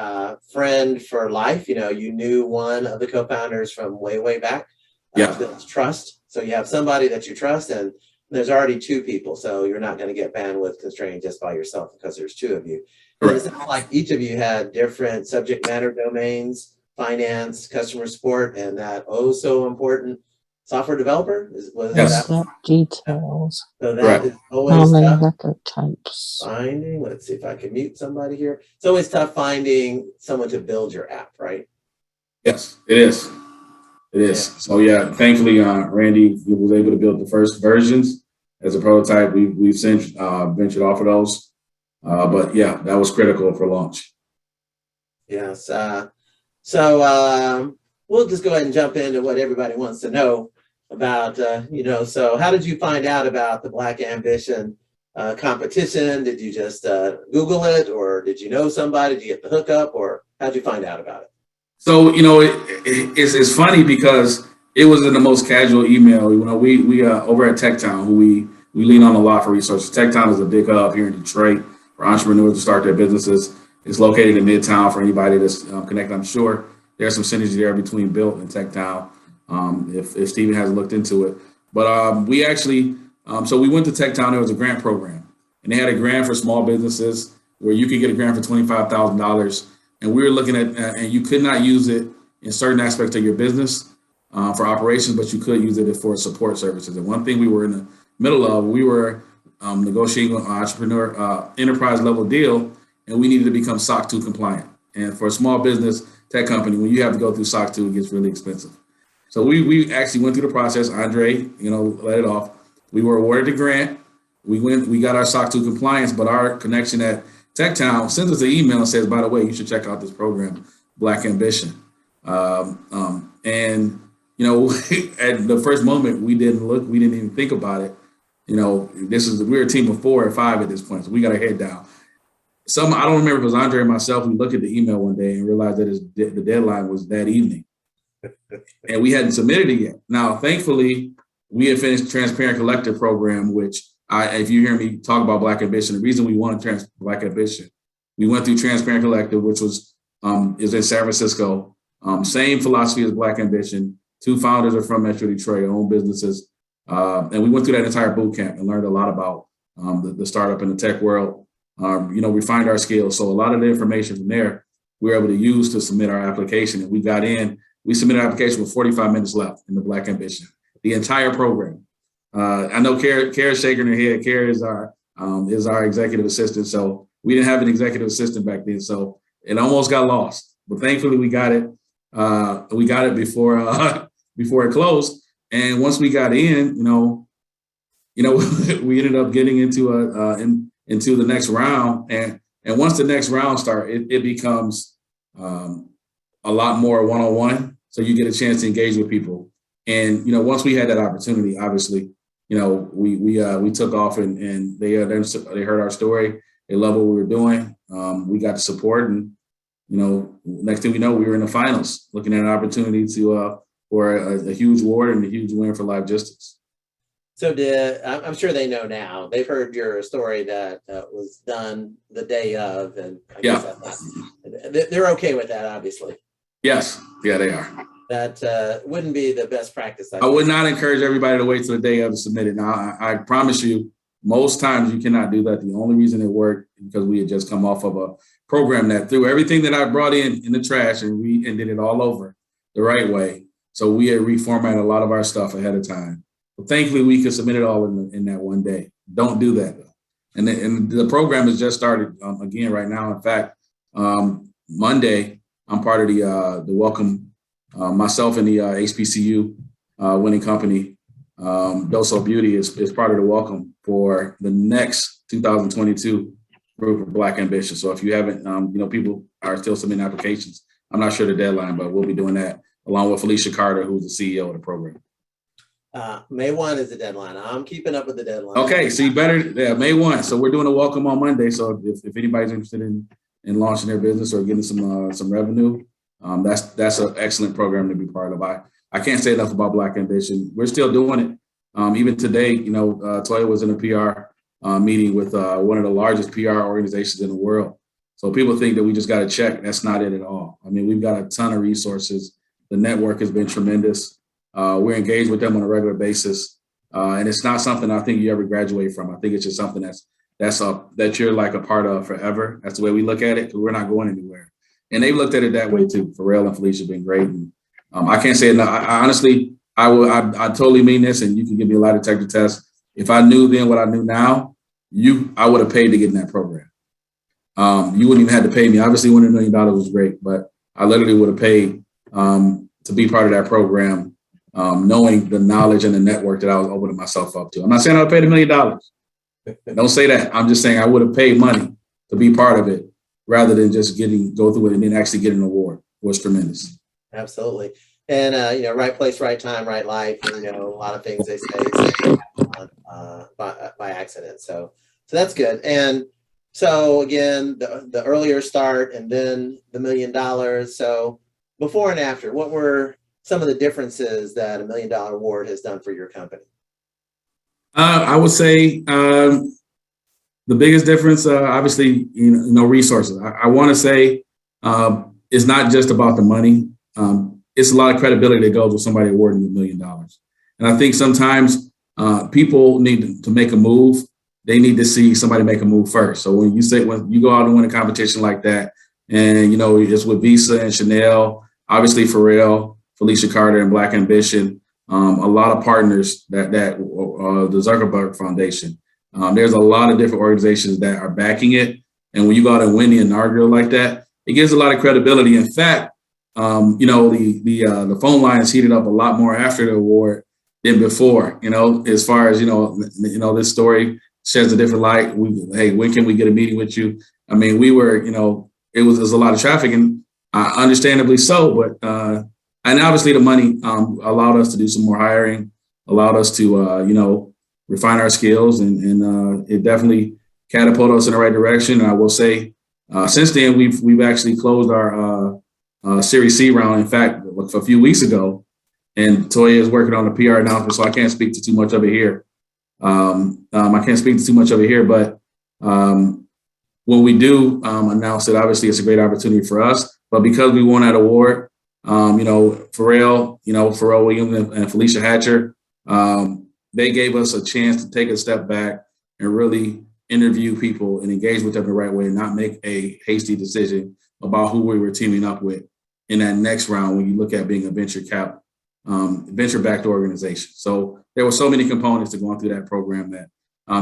Friend for life. You knew one of the co-founders from way back. Yeah. Builds trust. So you have somebody that you trust, and there's already two people. So you're not going to get bandwidth constrained just by yourself because there's two of you. And it sounds like each of you had different subject matter domains, finance, customer support, and that so important software developer. Yes. That details. So that is always How many tough. record types? Finding, let's see if I can mute somebody here. It's always tough finding someone to build your app, right? Yes, it is. It is. Yeah. So thankfully, Randy was able to build the first versions as a prototype. We've since ventured off of those. But that was critical for launch. Yes. So we'll just go ahead and jump into what everybody wants to know about, so how did you find out about the Black Ambition competition? Did you just Google it, or did you know somebody? Did you get the hookup, or how'd you find out about it? So, it's funny because it was in the most casual email. We over at TechTown, who we lean on a lot for resources. TechTown is a big hub here in Detroit for entrepreneurs to start their businesses. It's located in Midtown for anybody that's connected. I'm sure there's some synergy there between Built and TechTown. If Steven hasn't looked into it. But we actually, so we went to TechTown. There was a grant program, and they had a grant for small businesses where you could get a grant for $25,000. And we were looking at, and you could not use it in certain aspects of your business for operations, but you could use it for support services. And one thing we were in the middle of, we were negotiating an entrepreneur enterprise level deal, and we needed to become SOC 2 compliant. And for a small business tech company, when you have to go through SOC 2, it gets really expensive. So we actually went through the process. Andre, let it off. We were awarded the grant. We got our SOC 2 compliance, but our connection at TechTown sends us an email and says, by the way, you should check out this program, Black Ambition. And at the first moment, we didn't look, we didn't even think about it. We're a team of 4 or 5 at this point, so we got our head down. I don't remember if it was Andre and myself, we looked at the email one day and realized that the deadline was that evening. And we hadn't submitted it yet. Now, thankfully, we had finished the Transparent Collective program, which if you hear me talk about Black Ambition, the reason we wanted Black Ambition, we went through Transparent Collective, which is in San Francisco. Same philosophy as Black Ambition. 2 founders are from Metro Detroit, own businesses. And we went through that entire boot camp and learned a lot about the startup and the tech world. Refined our skills. So a lot of the information from there, we were able to use to submit our application. And we submitted our application with 45 minutes left in the Black Ambition, the entire program. I know Kara's shaking her head. Kara is our executive assistant. So we didn't have an executive assistant back then. So it almost got lost, but thankfully we got it. We got it before before it closed. And once we got in, we ended up getting into the next round. And once the next round starts, it becomes a lot more one-on-one. So you get a chance to engage with people. And, once we had that opportunity, obviously, we took off and they heard our story. They loved what we were doing. We got the support, and next thing we know, we were in the finals, looking at an opportunity for a huge award and a huge win for Livegistics. So I'm sure they know now. They've heard your story that was done the day of, and I guess they're okay with that, obviously. Yes, yeah, they are. That wouldn't be the best practice. I would not encourage everybody to wait till the day of to submit it. Now, I promise you, most times you cannot do that. The only reason it worked is because we had just come off of a program that threw everything that I brought in the trash and did it all over the right way. So we had reformatted a lot of our stuff ahead of time. But thankfully, we could submit it all in that one day. Don't do that, though. And the program has just started again right now. In fact, Monday, I'm part of the welcome. Myself and the HBCU winning company, Doso Beauty, is part of the welcome for the next 2022 group of Black Ambition. So if you haven't, people are still submitting applications. I'm not sure the deadline, but we'll be doing that along with Felicia Hatcher, who's the CEO of the program. May 1 is the deadline. I'm keeping up with the deadline. Okay, so you better, May 1. So we're doing a welcome on Monday. So if anybody's interested in launching their business or getting some revenue, that's an excellent program to be part of. I can't say enough about Black Ambition. We're still doing it. Even today, Toya was in a PR meeting with one of the largest PR organizations in the world. So people think that we just got to check. That's not it at all. I mean, we've got a ton of resources. The network has been tremendous. We're engaged with them on a regular basis. And it's not something I think you ever graduate from. I think it's just something that you're like a part of forever. That's the way we look at it, because we're not going anywhere. And they've looked at it that way too. Pharrell and Felicia have been great. And I can't say enough. I honestly, I totally mean this, and you can give me a lie detector test. If I knew then what I knew now, I would have paid to get in that program. You wouldn't even have to pay me. Obviously, $100 million was great, but I literally would have paid to be part of that program, knowing the knowledge and the network that I was opening myself up to. I'm not saying I would have paid $1 million. Don't say that. I'm just saying I would have paid money to be part of it, rather than just go through it and then actually get an award. Was tremendous. Absolutely. And, right place, right time, right life. A lot of things they say by accident. So that's good. And so again, the earlier start and then the $1 million. So before and after, what were some of the differences that $1 million award has done for your company? I would say the biggest difference, obviously, resources. I want to say it's not just about the money. It's a lot of credibility that goes with somebody awarding $1 million. And I think sometimes people need to make a move. They need to see somebody make a move first. So when you go out and win a competition like that, and it's with Visa and Chanel, obviously Pharrell, Felicia Hatcher, and Black Ambition, a lot of partners that the Zuckerberg Foundation. There's a lot of different organizations that are backing it. And when you go out and win the inaugural like that, it gives a lot of credibility. In fact, the phone lines heated up a lot more after the award than before, as far as, this story sheds a different light. Hey, when can we get a meeting with you? I mean, we were, there's a lot of traffic, and understandably so, but, and obviously the money allowed us to do some more hiring, allowed us to, refine our skills, and it definitely catapulted us in the right direction. And I will say, since then, we've actually closed our Series C round. In fact, a few weeks ago, and Toya is working on the PR announcement, so I can't speak to too much of it here. But when we do announce it, obviously it's a great opportunity for us. But because we won that award, Pharrell Williams and Felicia Hatcher, they gave us a chance to take a step back and really interview people and engage with them the right way, and not make a hasty decision about who we were teaming up with in that next round when you look at being a venture-backed organization. So there were so many components to going through that program that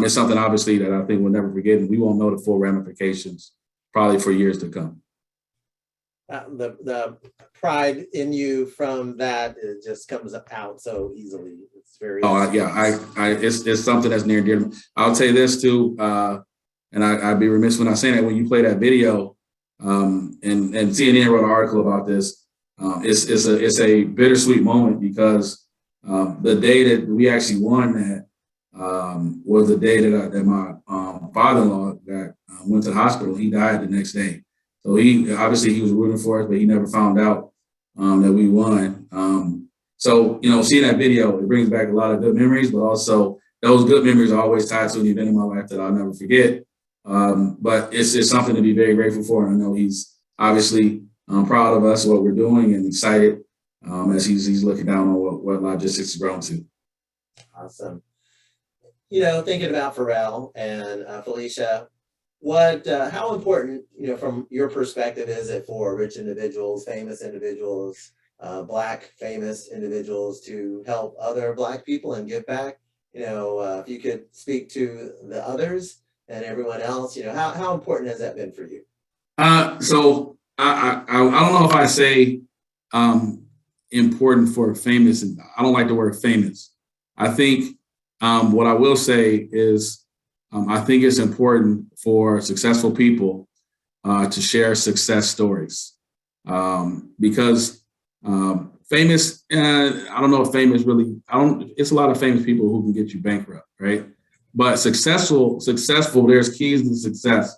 it's something obviously that I think we'll never forget, and we won't know the full ramifications probably for years to come. the pride in you from that, it just comes out so easily. It's very. It's something that's near and dear to me. I'll tell you this too, and I'd be remiss when I say that when you play that video, and CNN wrote an article about this. It's a bittersweet moment because the day that we actually won that was the day that my father-in-law that went to the hospital. He died the next day. So he was rooting for us, but he never found out that we won. So, seeing that video, it brings back a lot of good memories, but also those good memories are always tied to an event in my life that I'll never forget. But it's something to be very grateful for. And I know he's obviously proud of us, what we're doing, and excited as he's looking down on what Livegistics has grown to. Awesome. Thinking about Pharrell and Felicia, how important, from your perspective, is it for rich individuals, famous individuals, Black famous individuals to help other Black people and give back? If you could speak to the others and everyone else, how important has that been for you? So I don't know if I say important for famous. I don't like the word famous. I think what I will say is I think it's important for successful people to share success stories because famous, I don't know if famous really, it's a lot of famous people who can get you bankrupt, right? But successful, there's keys to success.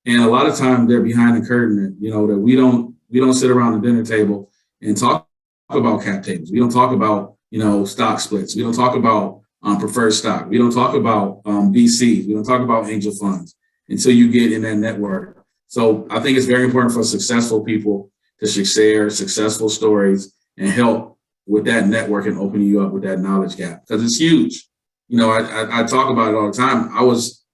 And a lot of times they're behind the curtain, that we don't sit around the dinner table and talk about cap tables. We don't talk about, stock splits. We don't talk about preferred stock. We don't talk about VCs. We don't talk about angel funds until you get in that network. So I think it's very important for successful people to share successful stories and help with that network and opening you up with that knowledge gap because it's huge. I talk about it all the time.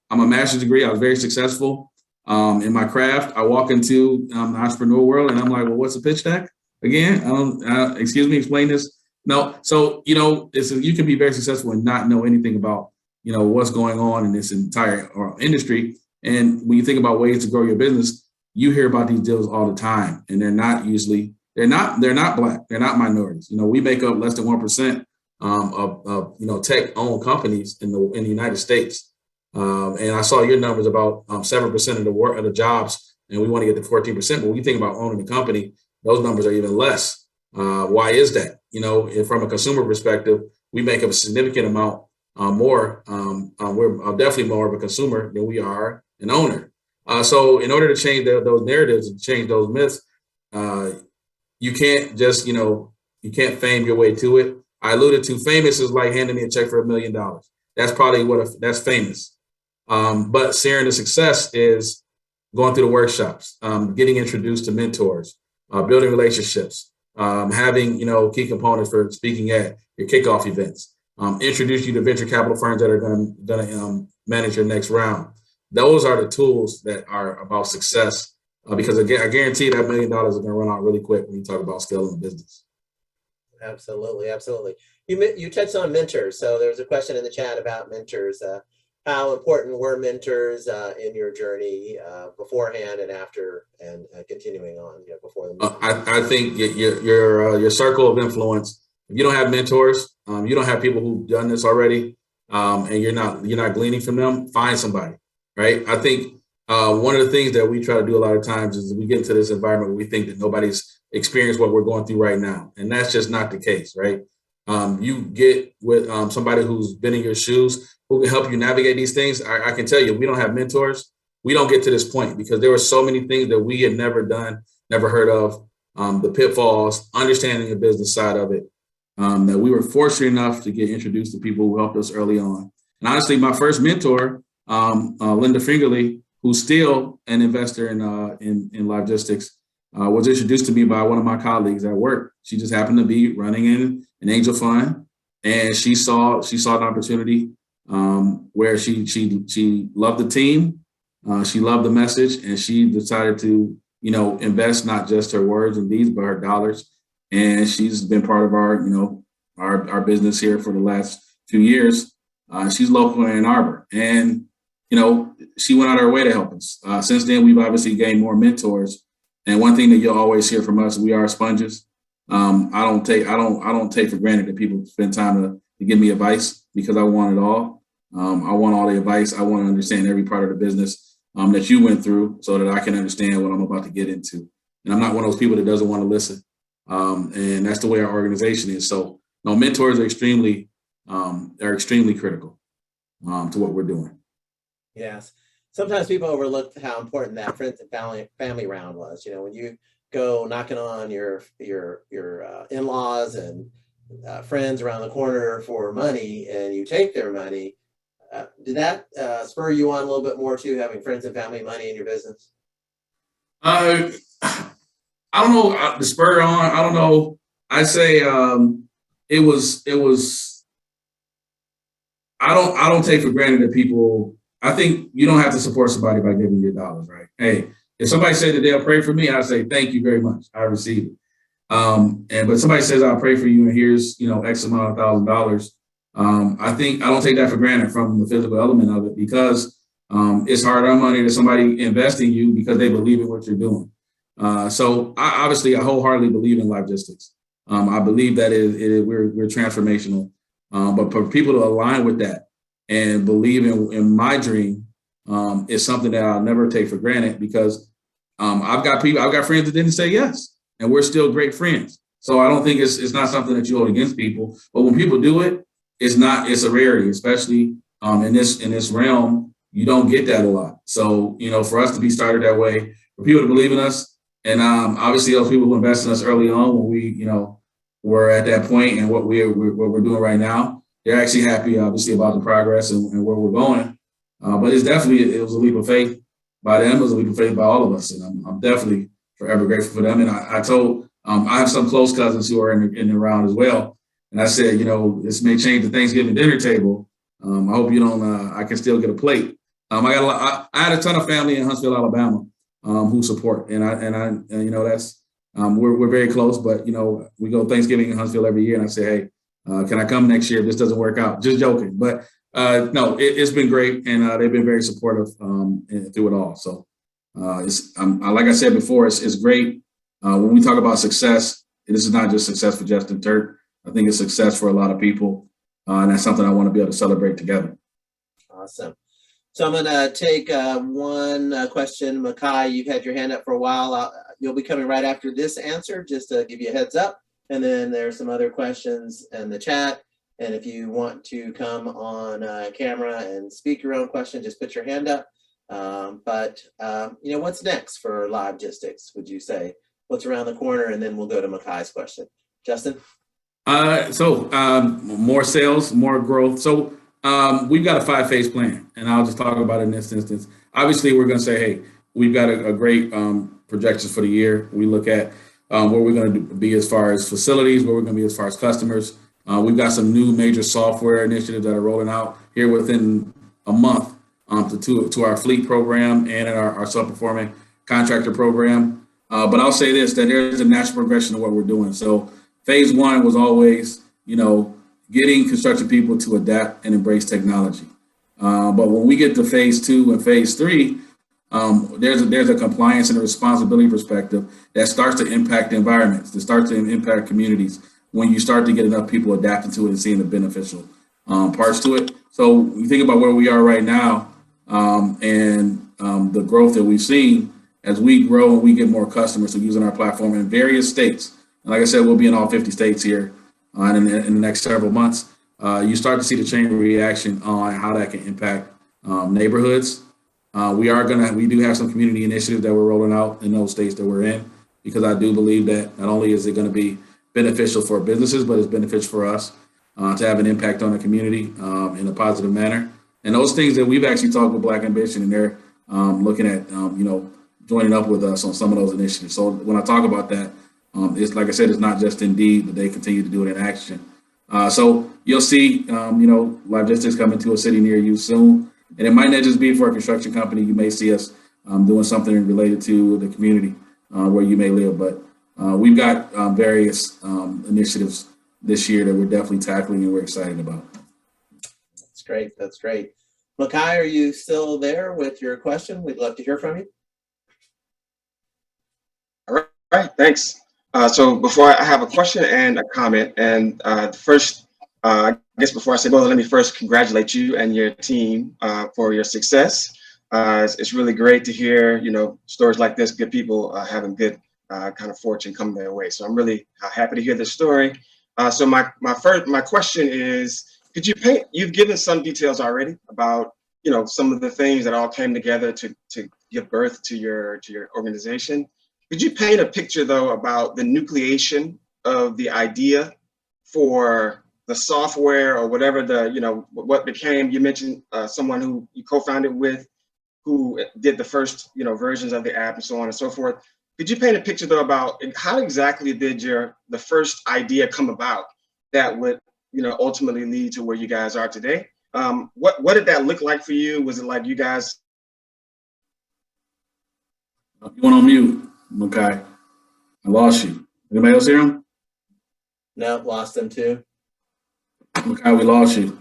I'm a master's degree. I was very successful in my craft. I walk into the entrepreneur world and I'm like, well, what's a pitch deck again? Excuse me, explain this. No. So, you can be very successful and not know anything about, what's going on in this entire industry. And when you think about ways to grow your business, you hear about these deals all the time. And they're not Black. They're not minorities. We make up less than 1% of tech-owned companies in the United States. And I saw your numbers about 7% of the jobs, and we want to get to 14%. But when you think about owning a company, those numbers are even less. Why is that? From a consumer perspective, we make up a significant amount more. We're definitely more of a consumer than we are an owner. So in order to change those narratives and change those myths, you can't just, you can't fame your way to it. I alluded to famous is like handing me a check for $1 million. That's probably that's famous. But sharing the success is going through the workshops, getting introduced to mentors, building relationships, having, key components for speaking at your kickoff events, introduce you to venture capital firms that are going to manage your next round. Those are the tools that are about success. Because again, I guarantee that $1 million is going to run out really quick when you talk about scaling the business. Absolutely, absolutely. You touched on mentors. So there's a question in the chat about mentors. How important were mentors in your journey beforehand and after, and continuing on before the I think your circle of influence. If you don't have mentors, you don't have people who've done this already, and you're not gleaning from them. Find somebody, right? I think one of the things that we try to do a lot of times is we get into this environment where we think that nobody's experienced what we're going through right now, and that's just not the case, right? You get with somebody who's been in your shoes, who can help you navigate these things. I can tell you, we don't have mentors, we don't get to this point because there were so many things that we had never done, never heard of, the pitfalls, understanding the business side of it, that we were fortunate enough to get introduced to people who helped us early on. And honestly, my first mentor, Linda Fingerly, who's still an investor in Livegistics, was introduced to me by one of my colleagues at work. She just happened to be running in an angel fund, and she saw an opportunity where she loved the team, she loved the message, and she decided to invest not just her words and deeds, but her dollars. And she's been part of our business here for the last few years. She's local in Ann Arbor, and she went out of her way to help us. Since then, we've obviously gained more mentors And one thing that you'll always hear from us, we are sponges. I don't take for granted that people spend time to give me advice because I want it all. I want all the advice. I want to understand every part of the business that you went through so that I can understand what I'm about to get into. And I'm not one of those people that doesn't want to listen. And that's the way our organization is. So no, mentors are extremely critical to what we're doing. Yes. Sometimes people overlook how important that friends and family round was. You know, when you go knocking on your in-laws and friends around the corner for money and you take their money, did that spur you on a little bit more to having friends and family money in your business? I don't know, the spur on, I don't know. I say it was, I don't take for granted that people, I think you don't have to support somebody by giving you dollars, right? Hey, if somebody said that they'll pray for me, I say, thank you very much. I receive it. But somebody says, I'll pray for you and here's, X amount of $1,000. I think I don't take that for granted from the physical element of it because it's hard-earned money that somebody invests in you because they believe in what you're doing. So I wholeheartedly believe in Livegistics. I believe that we're transformational. But for people to align with that and believe in my dream is something that I'll never take for granted because I've got friends that didn't say yes, and we're still great friends. So I don't think it's not something that you hold against people. But when people do it, it's a rarity, especially in this realm. You don't get that a lot. So, for us to be started that way, for people to believe in us, and obviously those people who invest in us early on when we, were at that point and what we're doing right now, they're actually happy, obviously, about the progress and where we're going. But it was a leap of faith by them. It was a leap of faith by all of us. And I'm definitely forever grateful for them. And I told, I have some close cousins who are in the round as well. And I said, this may change the Thanksgiving dinner table. I hope you don't, I can still get a plate. I had a ton of family in Huntsville, Alabama, who support. And that's, we're very close, but, we go Thanksgiving in Huntsville every year. And I say, hey, can I come next year if this doesn't work out? Just joking. But no, it's been great. And they've been very supportive through it all. So like I said before, it's great. When we talk about success, this is not just success for Justin Turk. I think it's success for a lot of people. And that's something I want to be able to celebrate together. Awesome. So I'm going to take one question. Makai, you've had your hand up for a while. You'll be coming right after this answer, just to give you a heads up. And then there's some other questions in the chat. And if you want to come on camera and speak your own question, just put your hand up. What's next for Livegistics, would you say? What's around the corner? And then we'll go to Makai's question. Justin? More sales, more growth. So we've got a 5-phase plan, and I'll just talk about it in this instance. Obviously, we're going to say, hey, we've got a great projections for the year. We look at where we're going to be as far as facilities, where we're going to be as far as customers. We've got some new major software initiatives that are rolling out here within a month to our fleet program and our sub-performing contractor program. But I'll say this, that there's a natural progression of what we're doing. So phase 1 was always, getting construction people to adapt and embrace technology. But when we get to phase 2 and phase 3, there's a compliance and a responsibility perspective that starts to impact environments, that starts to impact communities when you start to get enough people adapting to it and seeing the beneficial parts to it. So you think about where we are right now and the growth that we've seen as we grow and we get more customers who are using our platform in various states. And like I said, we'll be in all 50 states here in the next several months. You start to see the chain reaction on how that can impact neighborhoods. We do have some community initiatives that we're rolling out in those states that we're in, because I do believe that not only is it going to be beneficial for businesses, but it's beneficial for us to have an impact on the community in a positive manner. And those things that we've actually talked with Black Ambition, and they're looking at, joining up with us on some of those initiatives. So when I talk about that, it's like I said, it's not just in deed, but they continue to do it in action. So you'll see, Livegistics coming to a city near you soon. And it might not just be for a construction company. You may see us doing something related to the community where you may live. But we've got various initiatives this year that we're definitely tackling and we're excited about. That's great. That's great. Makai, are you still there with your question? We'd love to hear from you. All right, thanks. So before I have a question and a comment, and first, I guess before I say both, let me first congratulate you and your team for your success. It's really great to hear, stories like this, good people having good kind of fortune come their way. So I'm really happy to hear this story. So my question is, could you paint? You've given some details already about some of the things that all came together to give birth to your organization. Could you paint a picture though about the nucleation of the idea for the software or whatever what became? You mentioned someone who you co-founded with, who did the first versions of the app and so on and so forth. Could you paint a picture though about how exactly did the first idea come about that would ultimately lead to where you guys are today? What did that look like for you? Was it like you guys? You went on mute. Okay, I lost you. Anybody else hear him? No, lost him too. Okay, we lost you.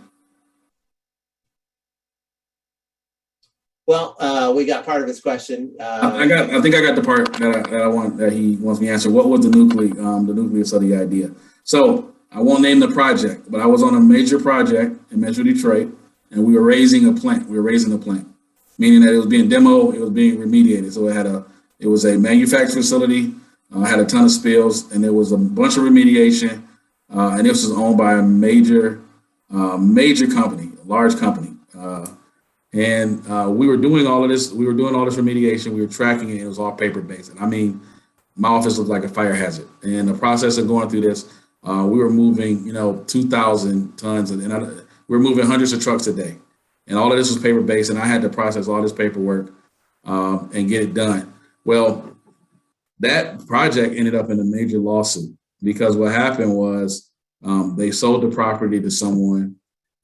Well, we got part of his question. I think I got the part that he wants me to answer. What was the nucleus of the idea? So I won't name the project, but I was on a major project in Metro Detroit, and we were raising a plant. Meaning that it was being demoed, it was being remediated. So it was a manufacturing facility, had a ton of spills, and there was a bunch of remediation. And this was owned by a major company, a large company. And we were doing all of this. We were doing all this remediation. We were tracking it. It was all paper-based. And I mean, my office looked like a fire hazard. And the process of going through this, we were moving, 2,000 tons, and we were moving hundreds of trucks a day. And all of this was paper-based, and I had to process all this paperwork and get it done. Well, that project ended up in a major lawsuit because what happened was they sold the property to someone,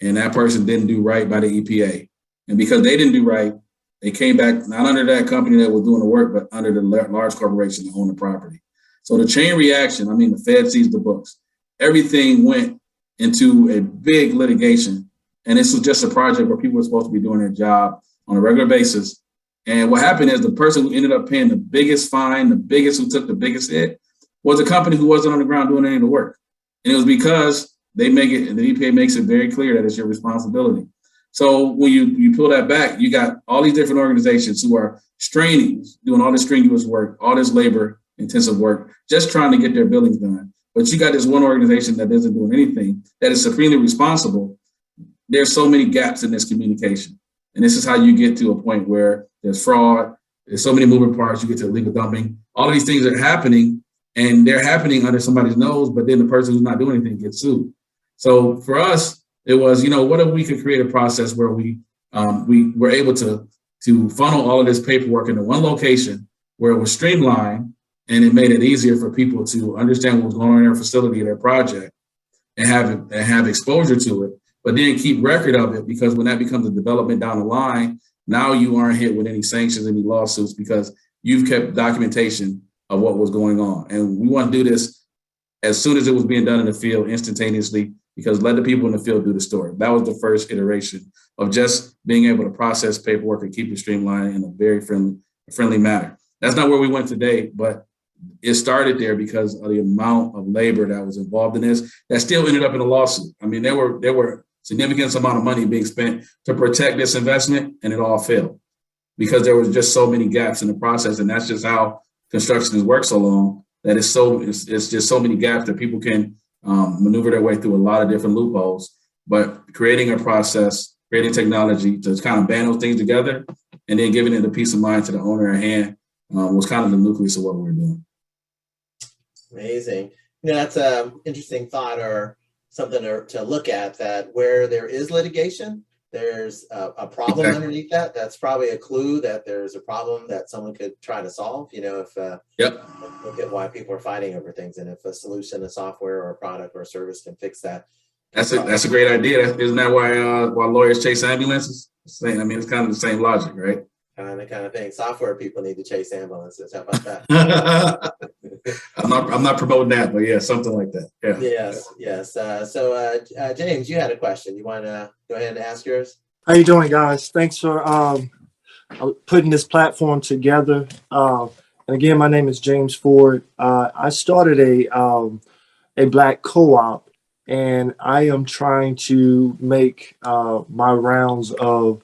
and that person didn't do right by the EPA. And because they didn't do right, they came back not under that company that was doing the work, but under the large corporation that owned the property. So the chain reaction, the Fed seized the books. Everything went into a big litigation. And this was just a project where people were supposed to be doing their job on a regular basis. And what happened is the person who ended up paying the biggest fine, who took the biggest hit, was a company who wasn't on the ground doing any of the work. And it was because the EPA makes it very clear that it's your responsibility. So when you pull that back, you got all these different organizations who are doing all this strenuous work, all this labor intensive work, just trying to get their billings done. But you got this one organization that isn't doing anything, that is supremely responsible. There's so many gaps in this communication. And this is how you get to a point where there's fraud, there's so many moving parts, you get to illegal dumping. All of these things are happening, and they're happening under somebody's nose, but then the person who's not doing anything gets sued. So for us, it was, what if we could create a process where we were able to funnel all of this paperwork into one location where it was streamlined, and it made it easier for people to understand what was going on in their facility, their project, and have exposure to it, but then keep record of it, because when that becomes a development down the line, now you aren't hit with any sanctions, any lawsuits, because you've kept documentation of what was going on. And we want to do this as soon as it was being done in the field, instantaneously, because let the people in the field do the story. That was the first iteration of just being able to process paperwork and keep it streamlined in a very friendly manner. That's not where we went today, but it started there because of the amount of labor that was involved in this. That still ended up in a lawsuit. There were significant amount of money being spent to protect this investment, and it all failed because there was just so many gaps in the process. And that's just how construction has worked so long, that it's just so many gaps that people can maneuver their way through a lot of different loopholes. But creating a process, creating technology to kind of band those things together, and then giving it the peace of mind to the owner at hand was kind of the nucleus of what we were doing. Amazing. That's an interesting thought, or something to look at, that where there is litigation, there's a problem underneath that. That's probably a clue that there's a problem that someone could try to solve. If look at why people are fighting over things, and if a solution, a software or a product or a service can fix that. That's a great idea. Isn't that why lawyers chase ambulances? It's kind of the same logic, right? Kind of thing. Software people need to chase ambulances. How about that? I'm not promoting that, but yeah, something like that. Yeah. Yes. So James, you had a question. You want to go ahead and ask yours? How you doing, guys? Thanks for putting this platform together. And again, my name is James Ford. I started a Black co-op, and I am trying to make my rounds of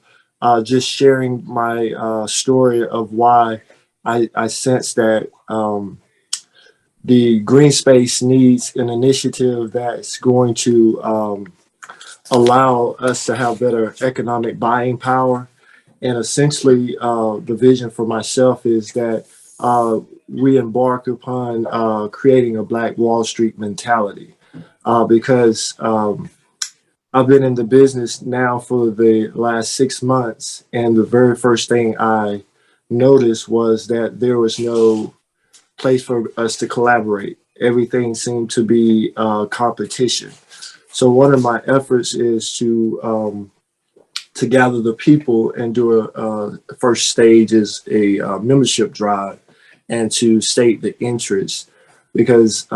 just sharing my story of why I sense that the green space needs an initiative that's going to allow us to have better economic buying power. And essentially, the vision for myself is that we embark upon creating a Black Wall Street mentality because I've been in the business now for the last 6 months. And the very first thing I noticed was that there was no place for us to collaborate. Everything seemed to be competition. So one of my efforts is to gather the people and do a first stage is a membership drive and to state the interest because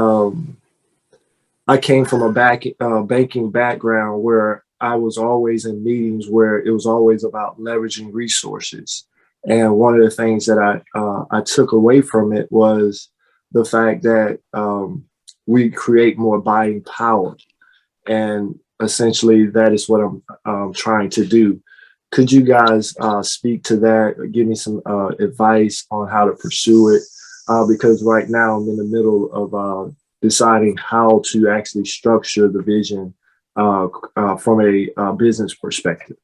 I came from a banking background where I was always in meetings where it was always about leveraging resources. And one of the things that I took away from it was the fact that we create more buying power. And essentially, that is what I'm trying to do. Could you guys speak to that? Give me some advice on how to pursue it? Because right now I'm in the middle of deciding how to actually structure the vision from a business perspective.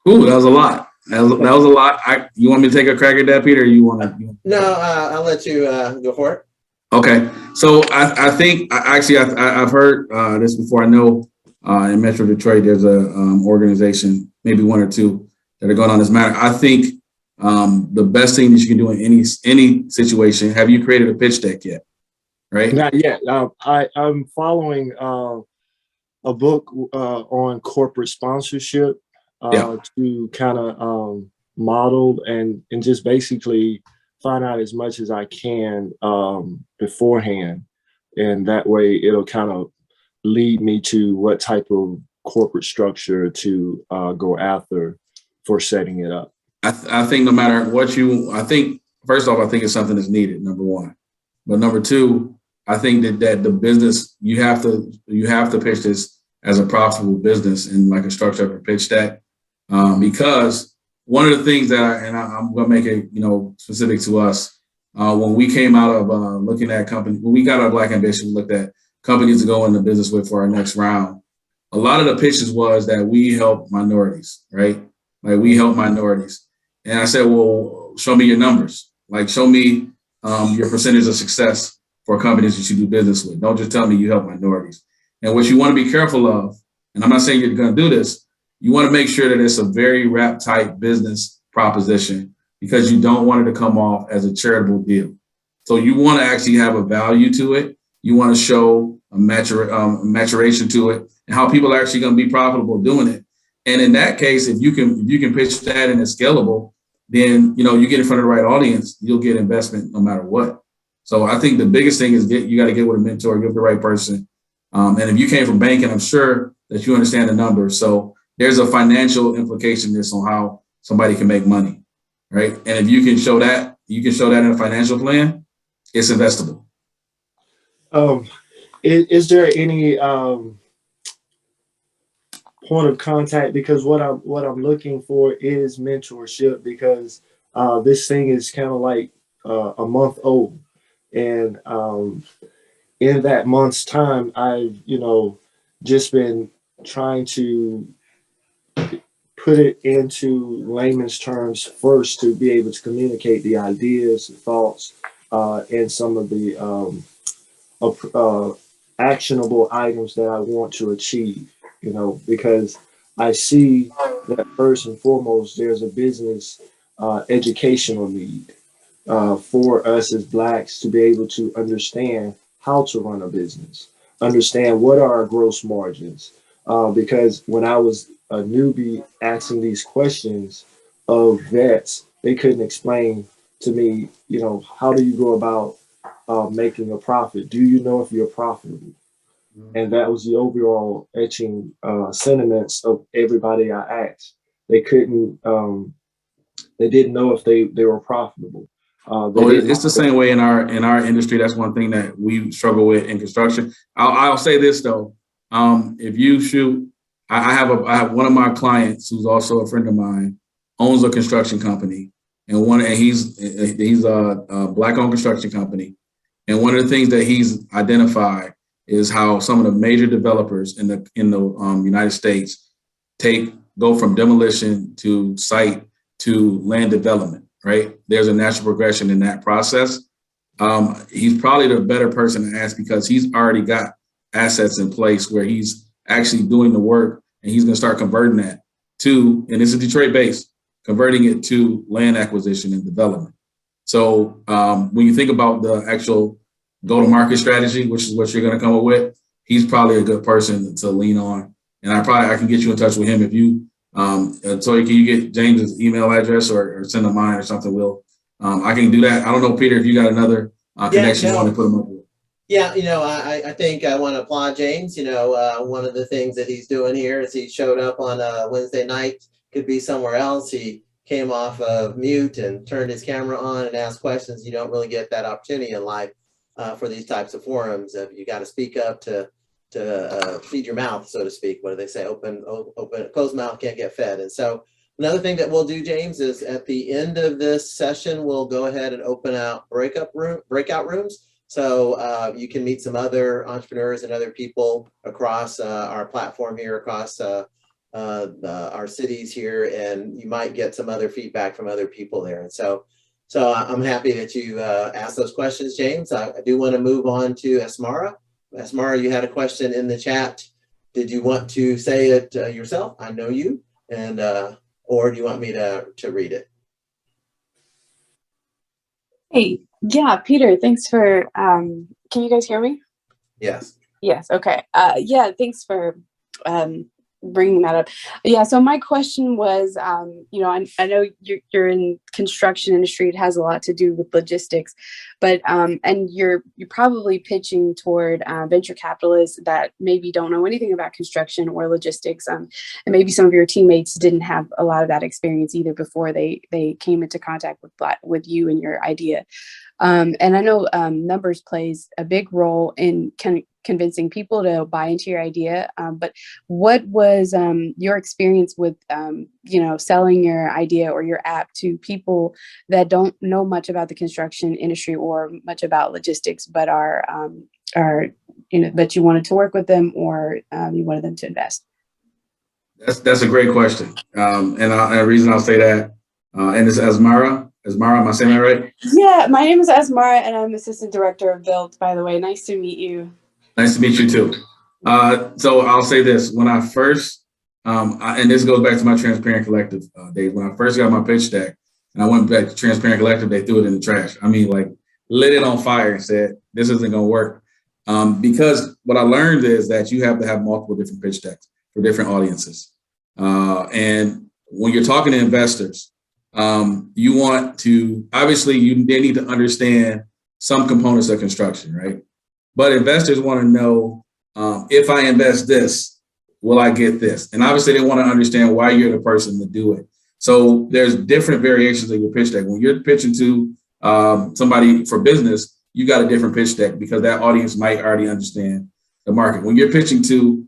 Ooh, that was a lot. That was a lot. You want me to take a crack at that, Peter? Or you want to? No, I'll let you go for it. Okay, so I think I've heard this before. I know in Metro Detroit there's a organization, maybe one or two, that are going on this matter. I think the best thing that you can do in any situation. Have you created a pitch deck yet? Right? Not yet. I'm following a book on corporate sponsorship to kind of model and just basically find out as much as I can beforehand. And that way it'll kind of lead me to what type of corporate structure to go after for setting it up. I think no matter what first off, I think it's something that's needed, number one. But number two, I think that the business, you have to pitch this as a profitable business and like a structure of a pitch deck. Because one of the things that I'm going to make it, specific to us, when we came out of looking at companies, when we got our Black Ambition, we looked at companies to go into business with for our next round. A lot of the pitches was that we help minorities, right? Like we help minorities. And I said, well, show me your numbers. Like show me your percentage of success for companies that you do business with. Don't just tell me you help minorities. And what you want to be careful of, and I'm not saying you're going to do this, you want to make sure that it's a very wrap tight business proposition because you don't want it to come off as a charitable deal. So you want to actually have a value to it. You want to show a maturation to it and how people are actually going to be profitable doing it. And in that case, if you can pitch that and it's scalable, then you get in front of the right audience, you'll get investment no matter what. So I think the biggest thing is you got to get with a mentor, get with the right person. And if you came from banking, I'm sure that you understand the numbers. So there's a financial implication in this on how somebody can make money, right? And if you can show that in a financial plan, it's investable. Is there any point of contact? Because what I'm looking for is mentorship because this thing is kind of like a month old. And in that month's time, I've, just been trying to put it into layman's terms first to be able to communicate the ideas, the thoughts, and some of the actionable items that I want to achieve, because I see that first and foremost, there's a business educational need for us as Blacks to be able to understand how to run a business, understand what are our gross margins. Because when I was a newbie asking these questions of vets, they couldn't explain to me, how do you go about making a profit? Do you know if you're profitable? And that was the overall etching sentiments of everybody I asked. They couldn't, they didn't know if they were profitable. It's the same way in our industry. That's one thing that we struggle with in construction. I'll say this though, if you shoot, I have one of my clients who's also a friend of mine, owns a construction company, and he's a Black-owned construction company, and one of the things that he's identified is how some of the major developers in the United States go from demolition to site to land development. Right? There's a natural progression in that process. He's probably the better person to ask because he's already got assets in place where he's actually doing the work, and he's going to start converting that to, and this is Detroit based, converting it to land acquisition and development. So when you think about the actual go-to-market strategy, which is what you're going to come up with, he's probably a good person to lean on. And I can get you in touch with him if you, so can you get James's email address or send him mine or something? I can do that. I don't know, Peter, if you got another connection you want to put him up with. Yeah, I think I want to applaud James. One of the things that he's doing here is he showed up on a Wednesday night, could be somewhere else. He came off of mute and turned his camera on and asked questions. You don't really get that opportunity in life for these types of forums. You got to speak up to feed your mouth, so to speak. What do they say? Open, closed mouth can't get fed. And so another thing that we'll do, James, is at the end of this session, we'll go ahead and open out breakout rooms. So you can meet some other entrepreneurs and other people across our platform here, across our cities here, and you might get some other feedback from other people there. And so I'm happy that you asked those questions, James. I do want to move on to Asmara. Asmara, you had a question in the chat. Did you want to say it yourself? I know you, and or do you want me to read it? Hey, yeah, Peter, thanks for, can you guys hear me? Yes. Yes, okay. Yeah, thanks for bringing that up. Yeah, so my question was, I know you're in construction industry. It has a lot to do with logistics, but and you're probably pitching toward venture capitalists that maybe don't know anything about construction or logistics, and maybe some of your teammates didn't have a lot of that experience either before they came into contact with you and your idea. And I know numbers plays a big role in convincing people to buy into your idea. But what was your experience with, selling your idea or your app to people that don't know much about the construction industry or much about logistics, but but you wanted to work with them or you wanted them to invest? That's a great question. And the reason I'll say that, and it's Asmara. Asmara, am I saying that right? Yeah, my name is Asmara and I'm Assistant Director of Build, by the way. Nice to meet you. Nice to meet you too. So I'll say this, when I first, and this goes back to my Transparent Collective days, when I first got my pitch deck and I went back to Transparent Collective, they threw it in the trash. I mean, like lit it on fire and said, this isn't gonna work. Because what I learned is that you have to have multiple different pitch decks for different audiences. And when you're talking to investors, you want to, obviously they need to understand some components of construction, right? But investors want to know, if I invest this, will I get this? And obviously they want to understand why you're the person to do it. So there's different variations of your pitch deck. When you're pitching to somebody for business, you got a different pitch deck because that audience might already understand the market. When you're pitching to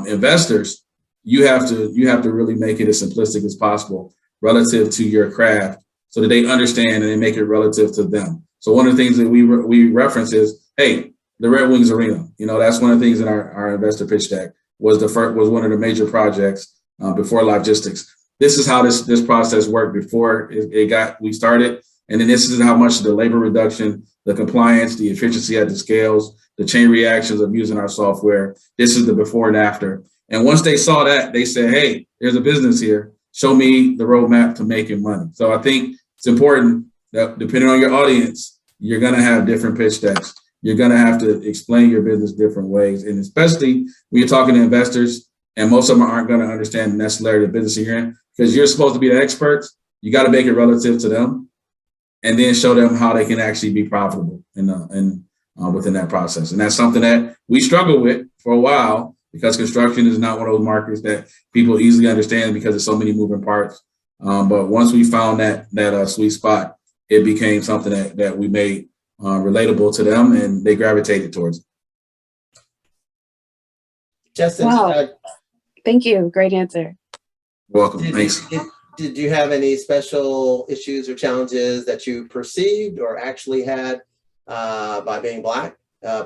investors, you have to really make it as simplistic as possible relative to your craft so that they understand and they make it relative to them. So one of the things that we reference is, hey, the Red Wings Arena, that's one of the things in our investor pitch deck was one of the major projects before Livegistics. This is how this process worked before we started. And then this is how much the labor reduction, the compliance, the efficiency at the scales, the chain reactions of using our software. This is the before and after. And once they saw that, they said, hey, there's a business here. Show me the roadmap to making money. So I think it's important that depending on your audience, you're going to have different pitch decks. You're going to have to explain your business different ways. And especially when you're talking to investors, and most of them aren't going to understand necessarily the business you're in, because you're supposed to be the experts. You got to make it relative to them and then show them how they can actually be profitable within that process. And that's something that we struggle with for a while because construction is not one of those markets that people easily understand because there's so many moving parts. But once we found that sweet spot, it became something that we made relatable to them, and they gravitated towards it. Justin, wow. Thank you. Great answer. You're welcome. Thanks. Did you have any special issues or challenges that you perceived or actually had by being Black,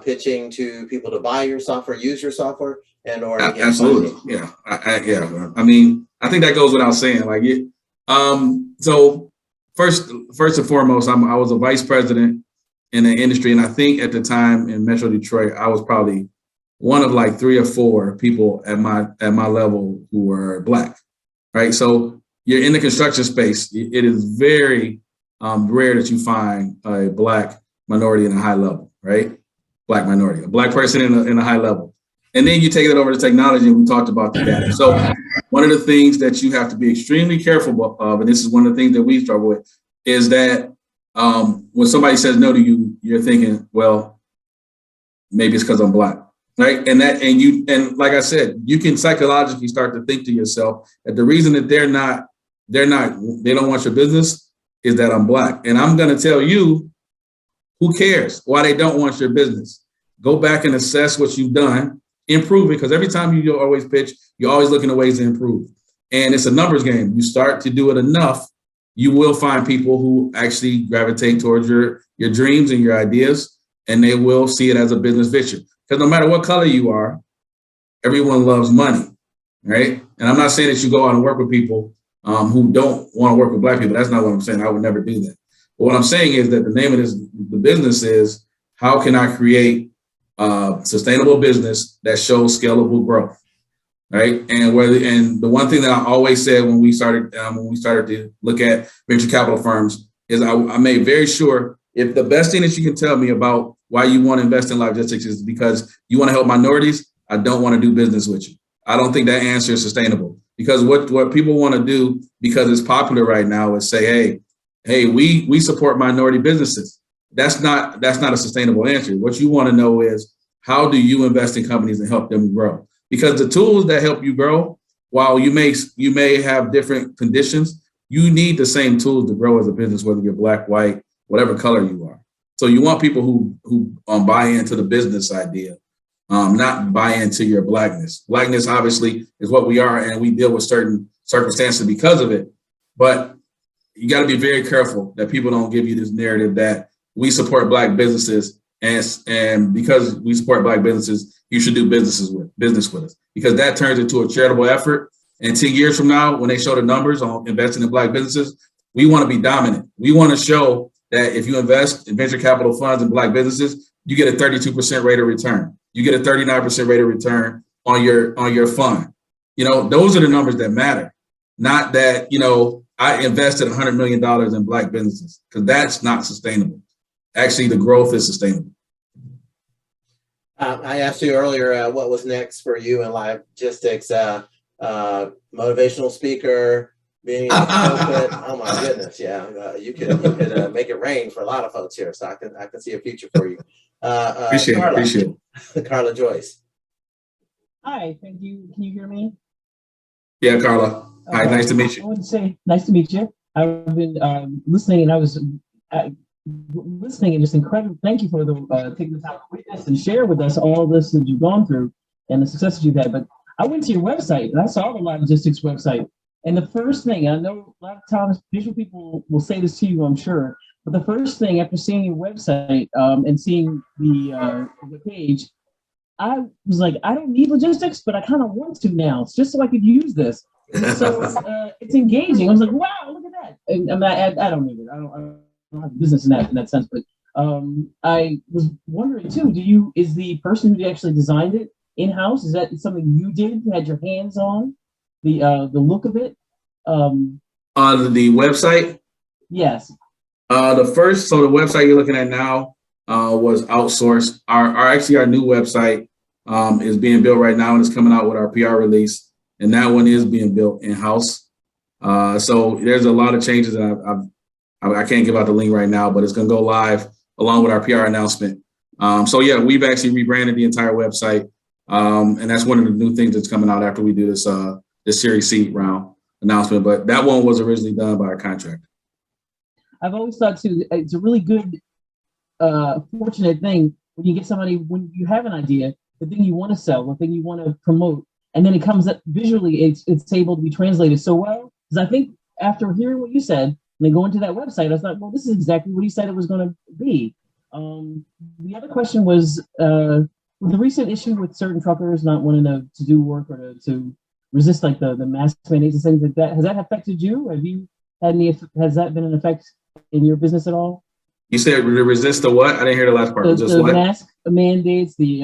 pitching to people to buy your software, use your software, and or absolutely, yeah, I mean, I think that goes without saying. Like, so first and foremost, I was a vice president in the industry, and I think at the time in Metro Detroit, I was probably one of like 3 or 4 people at my level who were Black, right? So you're in the construction space. It is very rare that you find a Black minority in a high level, right? Black minority, a Black person in a high level. And then you take it over to technology, and we talked about the data. So one of the things that you have to be extremely careful of, and this is one of the things that we struggle with, is that when somebody says no to you, you're thinking, well, maybe it's because I'm Black, right? And like I said, you can psychologically start to think to yourself that the reason that they don't want your business is that I'm Black. And I'm going to tell you, who cares why they don't want your business? Go back and assess what you've done, improve it, because every time you always pitch, you're always looking at ways to improve. And it's a numbers game. You start to do it enough, you will find people who actually gravitate towards your dreams and your ideas, and they will see it as a business venture. Because no matter what color you are, everyone loves money, right? And I'm not saying that you go out and work with people who don't want to work with Black people. That's not what I'm saying. I would never do that. But what I'm saying is that the name of the business is, how can I create sustainable business that shows scalable growth, right? And the one thing that I always said when we started to look at venture capital firms is I made very sure, if the best thing that you can tell me about why you want to invest in Livegistics is because you want to help minorities, I don't want to do business with you. I don't think that answer is sustainable, because what people want to do, because it's popular right now, is say, hey, we support minority businesses. That's not a sustainable answer. What you want to know is, how do you invest in companies and help them grow? Because the tools that help you grow, while you may have different conditions, you need the same tools to grow as a business, whether you're Black, white, whatever color you are. So you want people who buy into the business idea, not buy into your Blackness. Blackness obviously is what we are, and we deal with certain circumstances because of it. But you got to be very careful that people don't give you this narrative that we support Black businesses, and because we support Black businesses, you should do business with us, because that turns into a charitable effort. And 10 years from now, when they show the numbers on investing in Black businesses, we want to be dominant. We want to show that if you invest in venture capital funds in Black businesses, you get a 32% rate of return. You get a 39% rate of return on your fund. Those are the numbers that matter, not that, I invested $100 million in Black businesses, because that's not sustainable. Actually, the growth is sustainable. I asked you earlier what was next for you in Livegistics. Motivational speaker, being in the pulpit. Oh my goodness, yeah. You could make it rain for a lot of folks here, so I can see a future for you. Appreciate it. Carla Joyce. Hi, thank you. Can you hear me? Yeah, Carla. Hi, nice to meet you. I want to say nice to meet you. I've been listening, and I was listening, and just incredible. Thank you for taking the time to witness and share with us all this that you've gone through and the successes you've had. But I went to your website, and I saw the Livegistics website. And the first thing, I know a lot of times visual people will say this to you, I'm sure, but the first thing after seeing your website and seeing the page, I was like, I don't need logistics, but I kind of want to now. It's just so I could use this. So it's engaging. I was like, wow, look at that. And I don't need it. I don't have a business in that sense. But I was wondering too, is the person who actually designed it in-house? Is that something you did? You had your hands on the look of it? On the website? Yes. The website you're looking at now was outsourced. Our new website is being built right now, and it's coming out with our PR release. And that one is being built in-house. So there's a lot of changes that I can't give out the link right now, but it's going to go live along with our PR announcement. We've actually rebranded the entire website. And that's one of the new things that's coming out after we do this Series C round announcement. But that one was originally done by a contractor. I've always thought too, it's a really good, fortunate thing when you get somebody, when you have an idea, the thing you want to sell, the thing you want to promote, and then it comes up visually, it's able to be translated so well. Because I think after hearing what you said, and then going to that website, I thought, well, this is exactly what he said it was going to be. The other question was, with the recent issue with certain truckers not wanting to do work or to resist like the mask mandates and things like that, has that affected you? Have you had any? Has that been an effect in your business at all? You said resist the what? I didn't hear the last part. The mask mandates, the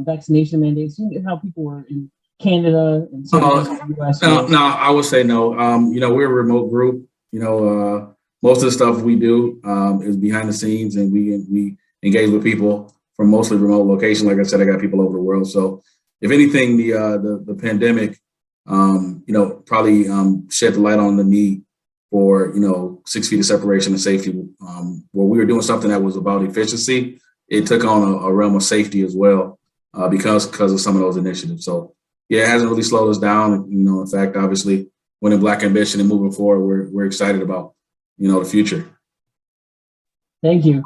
vaccination mandates. You know how people were in Canada and the US. No, I would say no. We're a remote group. Most of the stuff we do is behind the scenes, and we engage with people from mostly remote locations. Like I said, I got people over the world. So if anything, the pandemic, probably shed the light on the need for 6 feet of separation and safety. Where we were doing something that was about efficiency, it took on a realm of safety as well because of some of those initiatives. So yeah, it hasn't really slowed us down. In fact, obviously, winning Black Ambition and moving forward, we're excited about the future. Thank you.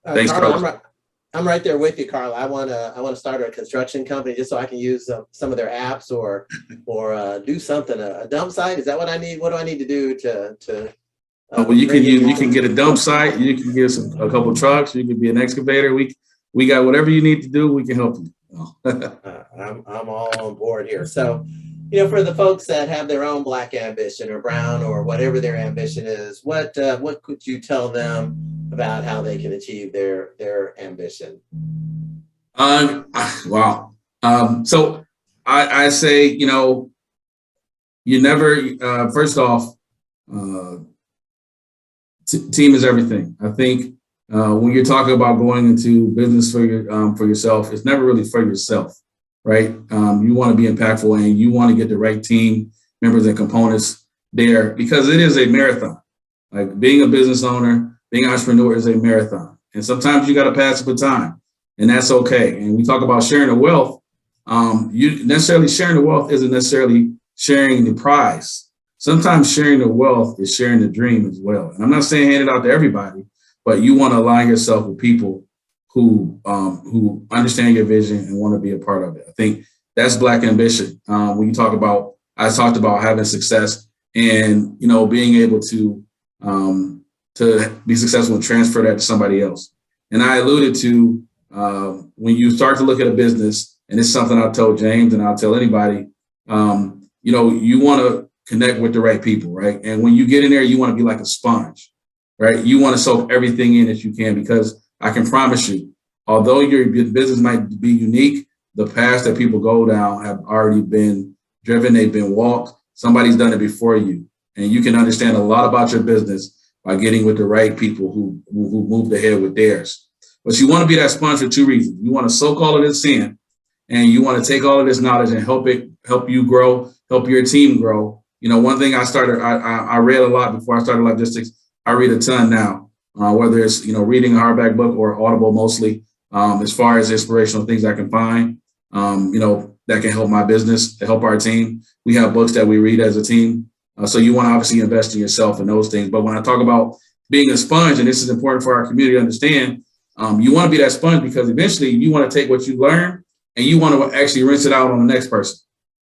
Thanks, Carla, I'm right there with you, Carla. I want to start a construction company just so I can use some of their apps or do something. A dump site, is that what I need? What do I need to do to? Well, you can get a dump site. You can get a couple trucks. You can be an excavator. We got whatever you need to do. We can help you. I'm all on board here. So, for the folks that have their own Black ambition or brown or whatever their ambition is, what could you tell them about how they can achieve their ambition? Wow. So I say, you never, first off, team is everything. I think when you're talking about going into business for yourself, it's never really for yourself, right? You want to be impactful and you want to get the right team members and components there because it is a marathon. Like being a business owner, being an entrepreneur is a marathon. And sometimes you got to pass the baton, and that's okay. And we talk about sharing the wealth. You necessarily sharing the wealth isn't necessarily sharing the prize. Sometimes sharing the wealth is sharing the dream as well. And I'm not saying hand it out to everybody, but you want to align yourself with people who understand your vision and want to be a part of it. I think that's Black ambition. When you talk about, I talked about having success and being able to be successful and transfer that to somebody else. And I alluded to when you start to look at a business, and it's something I've told James and I'll tell anybody, you want to connect with the right people, right? And when you get in there, you want to be like a sponge, right? You want to soak everything in that you can, because I can promise you, although your business might be unique, the paths that people go down have already been driven, they've been walked, somebody's done it before you. And you can understand a lot about your business by getting with the right people who moved ahead with theirs. But you want to be that sponge for two reasons. You want to soak all of this in, and you want to take all of this knowledge and help you grow, help your team grow. One thing I read a lot before I started Livegistics. I read a ton now, whether it's, reading a hardback book or Audible mostly, as far as inspirational things I can find, that can help my business, to help our team. We have books that we read as a team. So you want to obviously invest in yourself and those things. But when I talk about being a sponge, and this is important for our community to understand, you want to be that sponge because eventually you want to take what you learn and you want to actually rinse it out on the next person.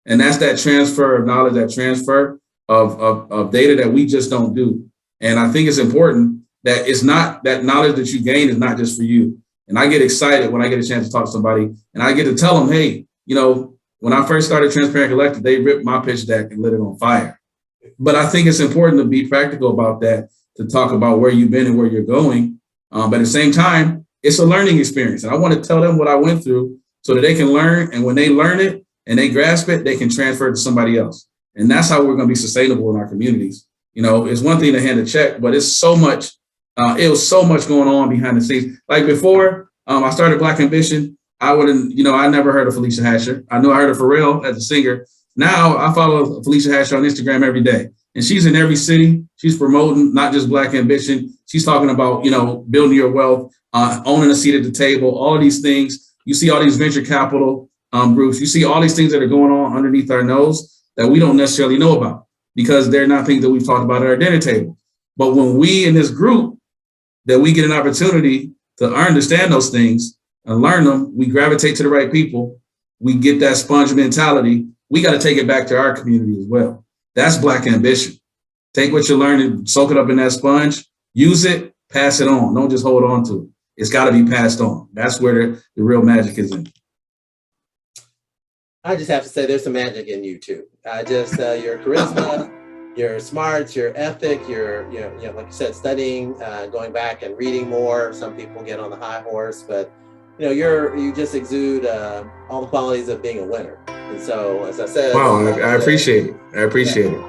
And that's that transfer of knowledge, that transfer of data that we just don't do. And I think it's important that it's not that knowledge that you gain is not just for you. And I get excited when I get a chance to talk to somebody and I get to tell them, hey, when I first started Transparent Collective, they ripped my pitch deck and lit it on fire. But I think it's important to be practical about that, to talk about where you've been and where you're going. But at the same time, it's a learning experience. And I want to tell them what I went through so that they can learn. And when they learn it and they grasp it, they can transfer it to somebody else. And that's how we're going to be sustainable in our communities. It's one thing to hand a check, but it's so much, it was so much going on behind the scenes. Like before I started Black Ambition, I never heard of Felicia Hatcher. I knew I heard of Pharrell as a singer. Now I follow Felicia Hatcher on Instagram every day, and she's in every city. She's promoting not just Black Ambition. She's talking about, building your wealth, owning a seat at the table, all of these things. You see all these venture capital groups. You see all these things that are going on underneath our nose that we don't necessarily know about because they're not things that we've talked about at our dinner table. But when we in this group, that we get an opportunity to understand those things and learn them, we gravitate to the right people. We get that sponge mentality. We got to take it back to our community as well. That's Black ambition. Take what you learn and soak it up in that sponge, use it, pass it on. Don't just hold on to it. It's got to be passed on. That's where the real magic is in. I just have to say there's some magic in you too. Your charisma, your smarts, your ethic, your like you said, studying, going back and reading more. Some people get on the high horse, but you just exude all the qualities of being a winner. And so, as I said, wow, I appreciate it. I appreciate it.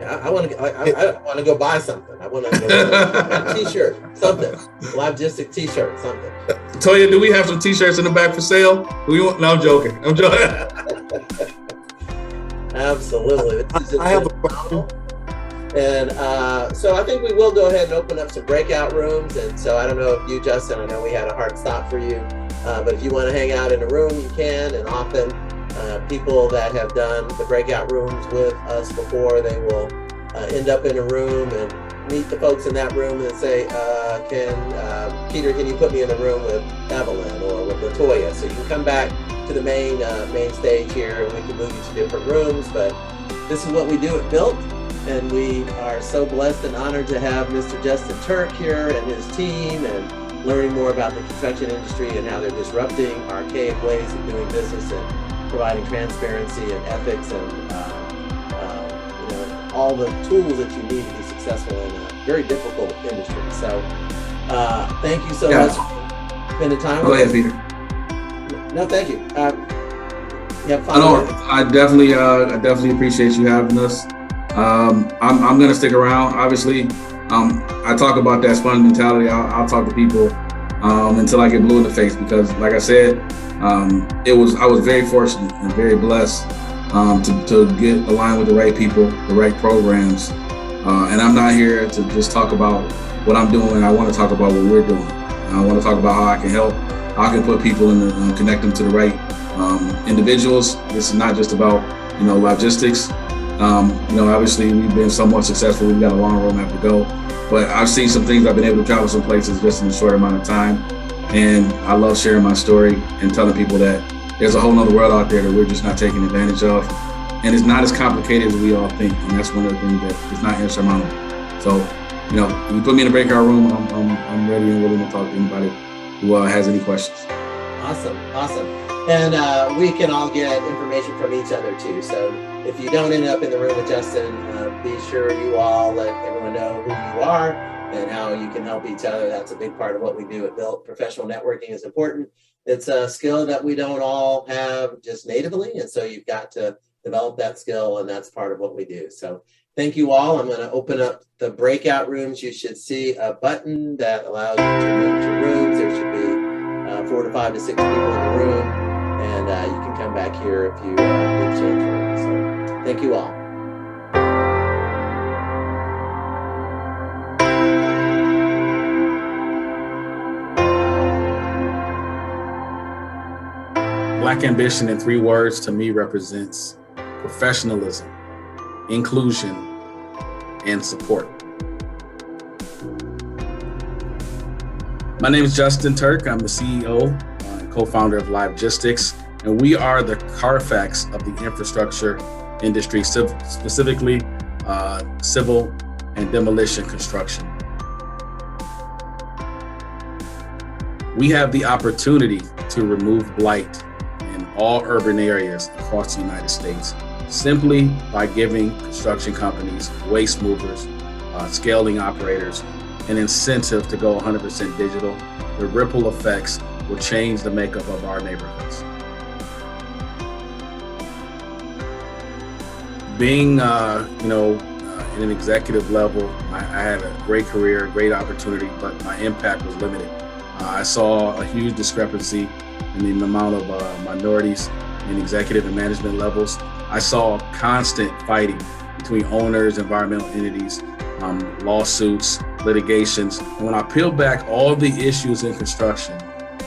I want to go buy something. I want to go buy a T-shirt, something. Livegistics T-shirt, something. Toya, do we have some T-shirts in the back for sale? No, I'm joking. Absolutely. I have a question. And so I think we will go ahead and open up some breakout rooms. And so I don't know if you, Justin, I know we had a hard stop for you, but if you want to hang out in a room, you can. And often people that have done the breakout rooms with us before, they will end up in a room and meet the folks in that room and say, Peter, can you put me in the room with Evelyn or with LaToya? So you can come back to the main stage here and we can move you to different rooms. But this is what we do at Built. And we are so blessed and honored to have Mr. Justin Turk here and his team and learning more about the construction industry and how they're disrupting archaic ways of doing business and providing transparency and ethics and all the tools that you need to be successful in a very difficult industry. So thank you so much for spending time with us. Peter. No, thank you. I definitely appreciate you having us. I'm going to stick around. Obviously, I talk about that sponge mentality. I'll talk to people until I get blue in the face because, like I said, I was very fortunate and very blessed to get aligned with the right people, the right programs. And I'm not here to just talk about what I'm doing. I want to talk about what we're doing. I want to talk about how I can help, how I can put people in, connect them to the right individuals. This is not just about Livegistics. Obviously we've been somewhat successful. We've got a long roadmap to go, but I've seen some things. I've been able to travel some places just in a short amount of time. And I love sharing my story and telling people that there's a whole nother world out there that we're just not taking advantage of. And it's not as complicated as we all think. And that's one of the things that is not insurmountable. So, if you put me in a breakout room, I'm ready and willing to talk to anybody who has any questions. Awesome. And we can all get information from each other too. So if you don't end up in the room with Justin, be sure you all let everyone know who you are and how you can help each other. That's a big part of what we do at Built. Professional networking is important. It's a skill that we don't all have just natively. And so you've got to develop that skill, and that's part of what we do. So thank you all. I'm going to open up the breakout rooms. You should see a button that allows you to move to rooms. There should be 4 to 5 to 6 people in the room. And you can come back here if you need to change rooms. So thank you all. Black ambition in 3 words to me represents professionalism, inclusion, and support. My name is Justin Turk. I'm the CEO and co-founder of Livegistics, and we are the Carfax of the infrastructure industry, specifically civil and demolition construction. We have the opportunity to remove blight in all urban areas across the United States simply by giving construction companies, waste movers, scaling operators an incentive to go 100% digital. The ripple effects will change the makeup of our neighborhoods. Being, in an executive level, I had a great career, great opportunity, but my impact was limited. I saw a huge discrepancy in the amount of minorities in executive and management levels. I saw constant fighting between owners, environmental entities, lawsuits, litigations. And when I peeled back all the issues in construction,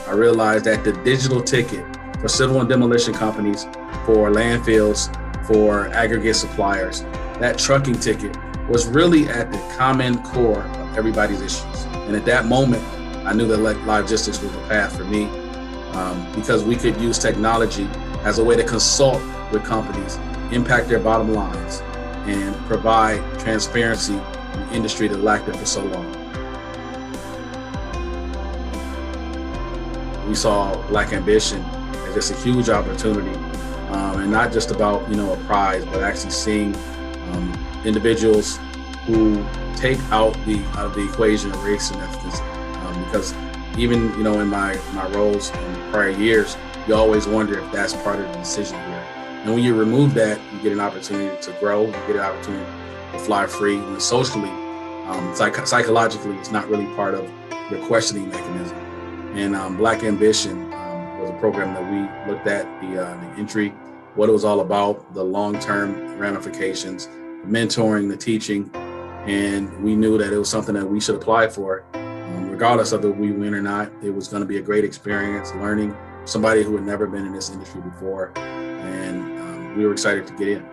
I realized that the digital ticket for civil and demolition companies, for landfills, for aggregate suppliers, that trucking ticket was really at the common core of everybody's issues. And at that moment, I knew that Livegistics was the path for me, because we could use technology as a way to consult with companies, impact their bottom lines, and provide transparency in the industry that lacked it for so long. We saw Black Ambition as just a huge opportunity, and not just about a prize, but actually seeing individuals who take out the equation of race and ethnicity. Because even in my roles in prior years, you always wonder if that's part of the decision here. And when you remove that, you get an opportunity to grow, you get an opportunity to fly free. And socially, psychologically, it's not really part of your questioning mechanism. And Black Ambition was a program that we looked at the entry, what it was all about, the long-term ramifications, the mentoring, the teaching, and we knew that it was something that we should apply for. Regardless of if we win or not, it was going to be a great experience, learning somebody who had never been in this industry before, and we were excited to get in.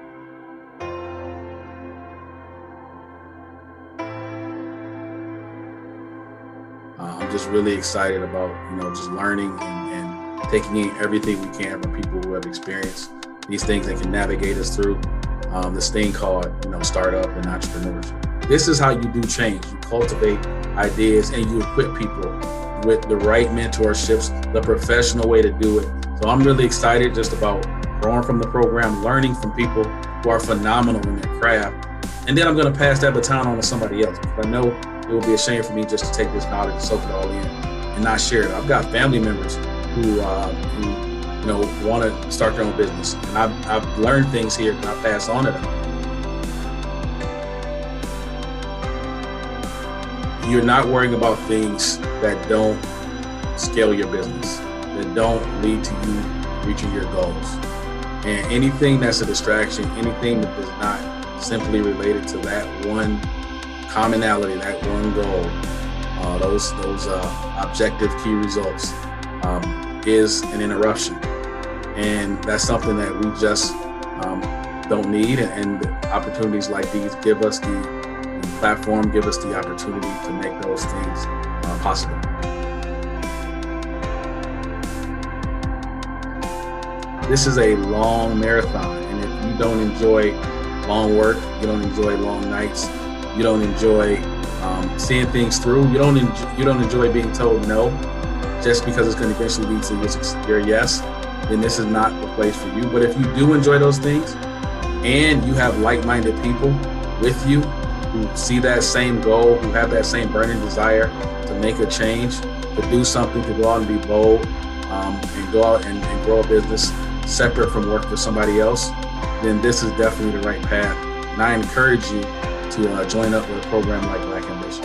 I'm just really excited about just learning and taking in everything we can from people who have experienced these things and can navigate us through this thing called startup and entrepreneurship. This is how you do change. You cultivate ideas and you equip people with the right mentorships, the professional way to do it. So I'm really excited just about growing from the program, learning from people who are phenomenal in their craft. And then I'm going to pass that baton on to somebody else, because I know it would be a shame for me just to take this knowledge and soak it all in and not share it. I've got family members who want to start their own business. And I've learned things here and I pass on to them. You're not worrying about things that don't scale your business, that don't lead to you reaching your goals. And anything that's a distraction, anything that is not simply related to that one commonality, that one goal, those objective key results, is an interruption. And that's something that we just don't need. And opportunities like these give us the platform, give us the opportunity to make those things possible. This is a long marathon, and if you don't enjoy long work, you don't enjoy long nights, you don't enjoy seeing things through, you don't enjoy being told no, just because it's going to eventually lead to your yes, then this is not the place for you. But if you do enjoy those things, and you have like-minded people with you who see that same goal, who have that same burning desire to make a change, to do something, to go out and be bold, and go out and grow a business separate from work for somebody else, then this is definitely the right path. And I encourage you to join up with a program like Black Ambition.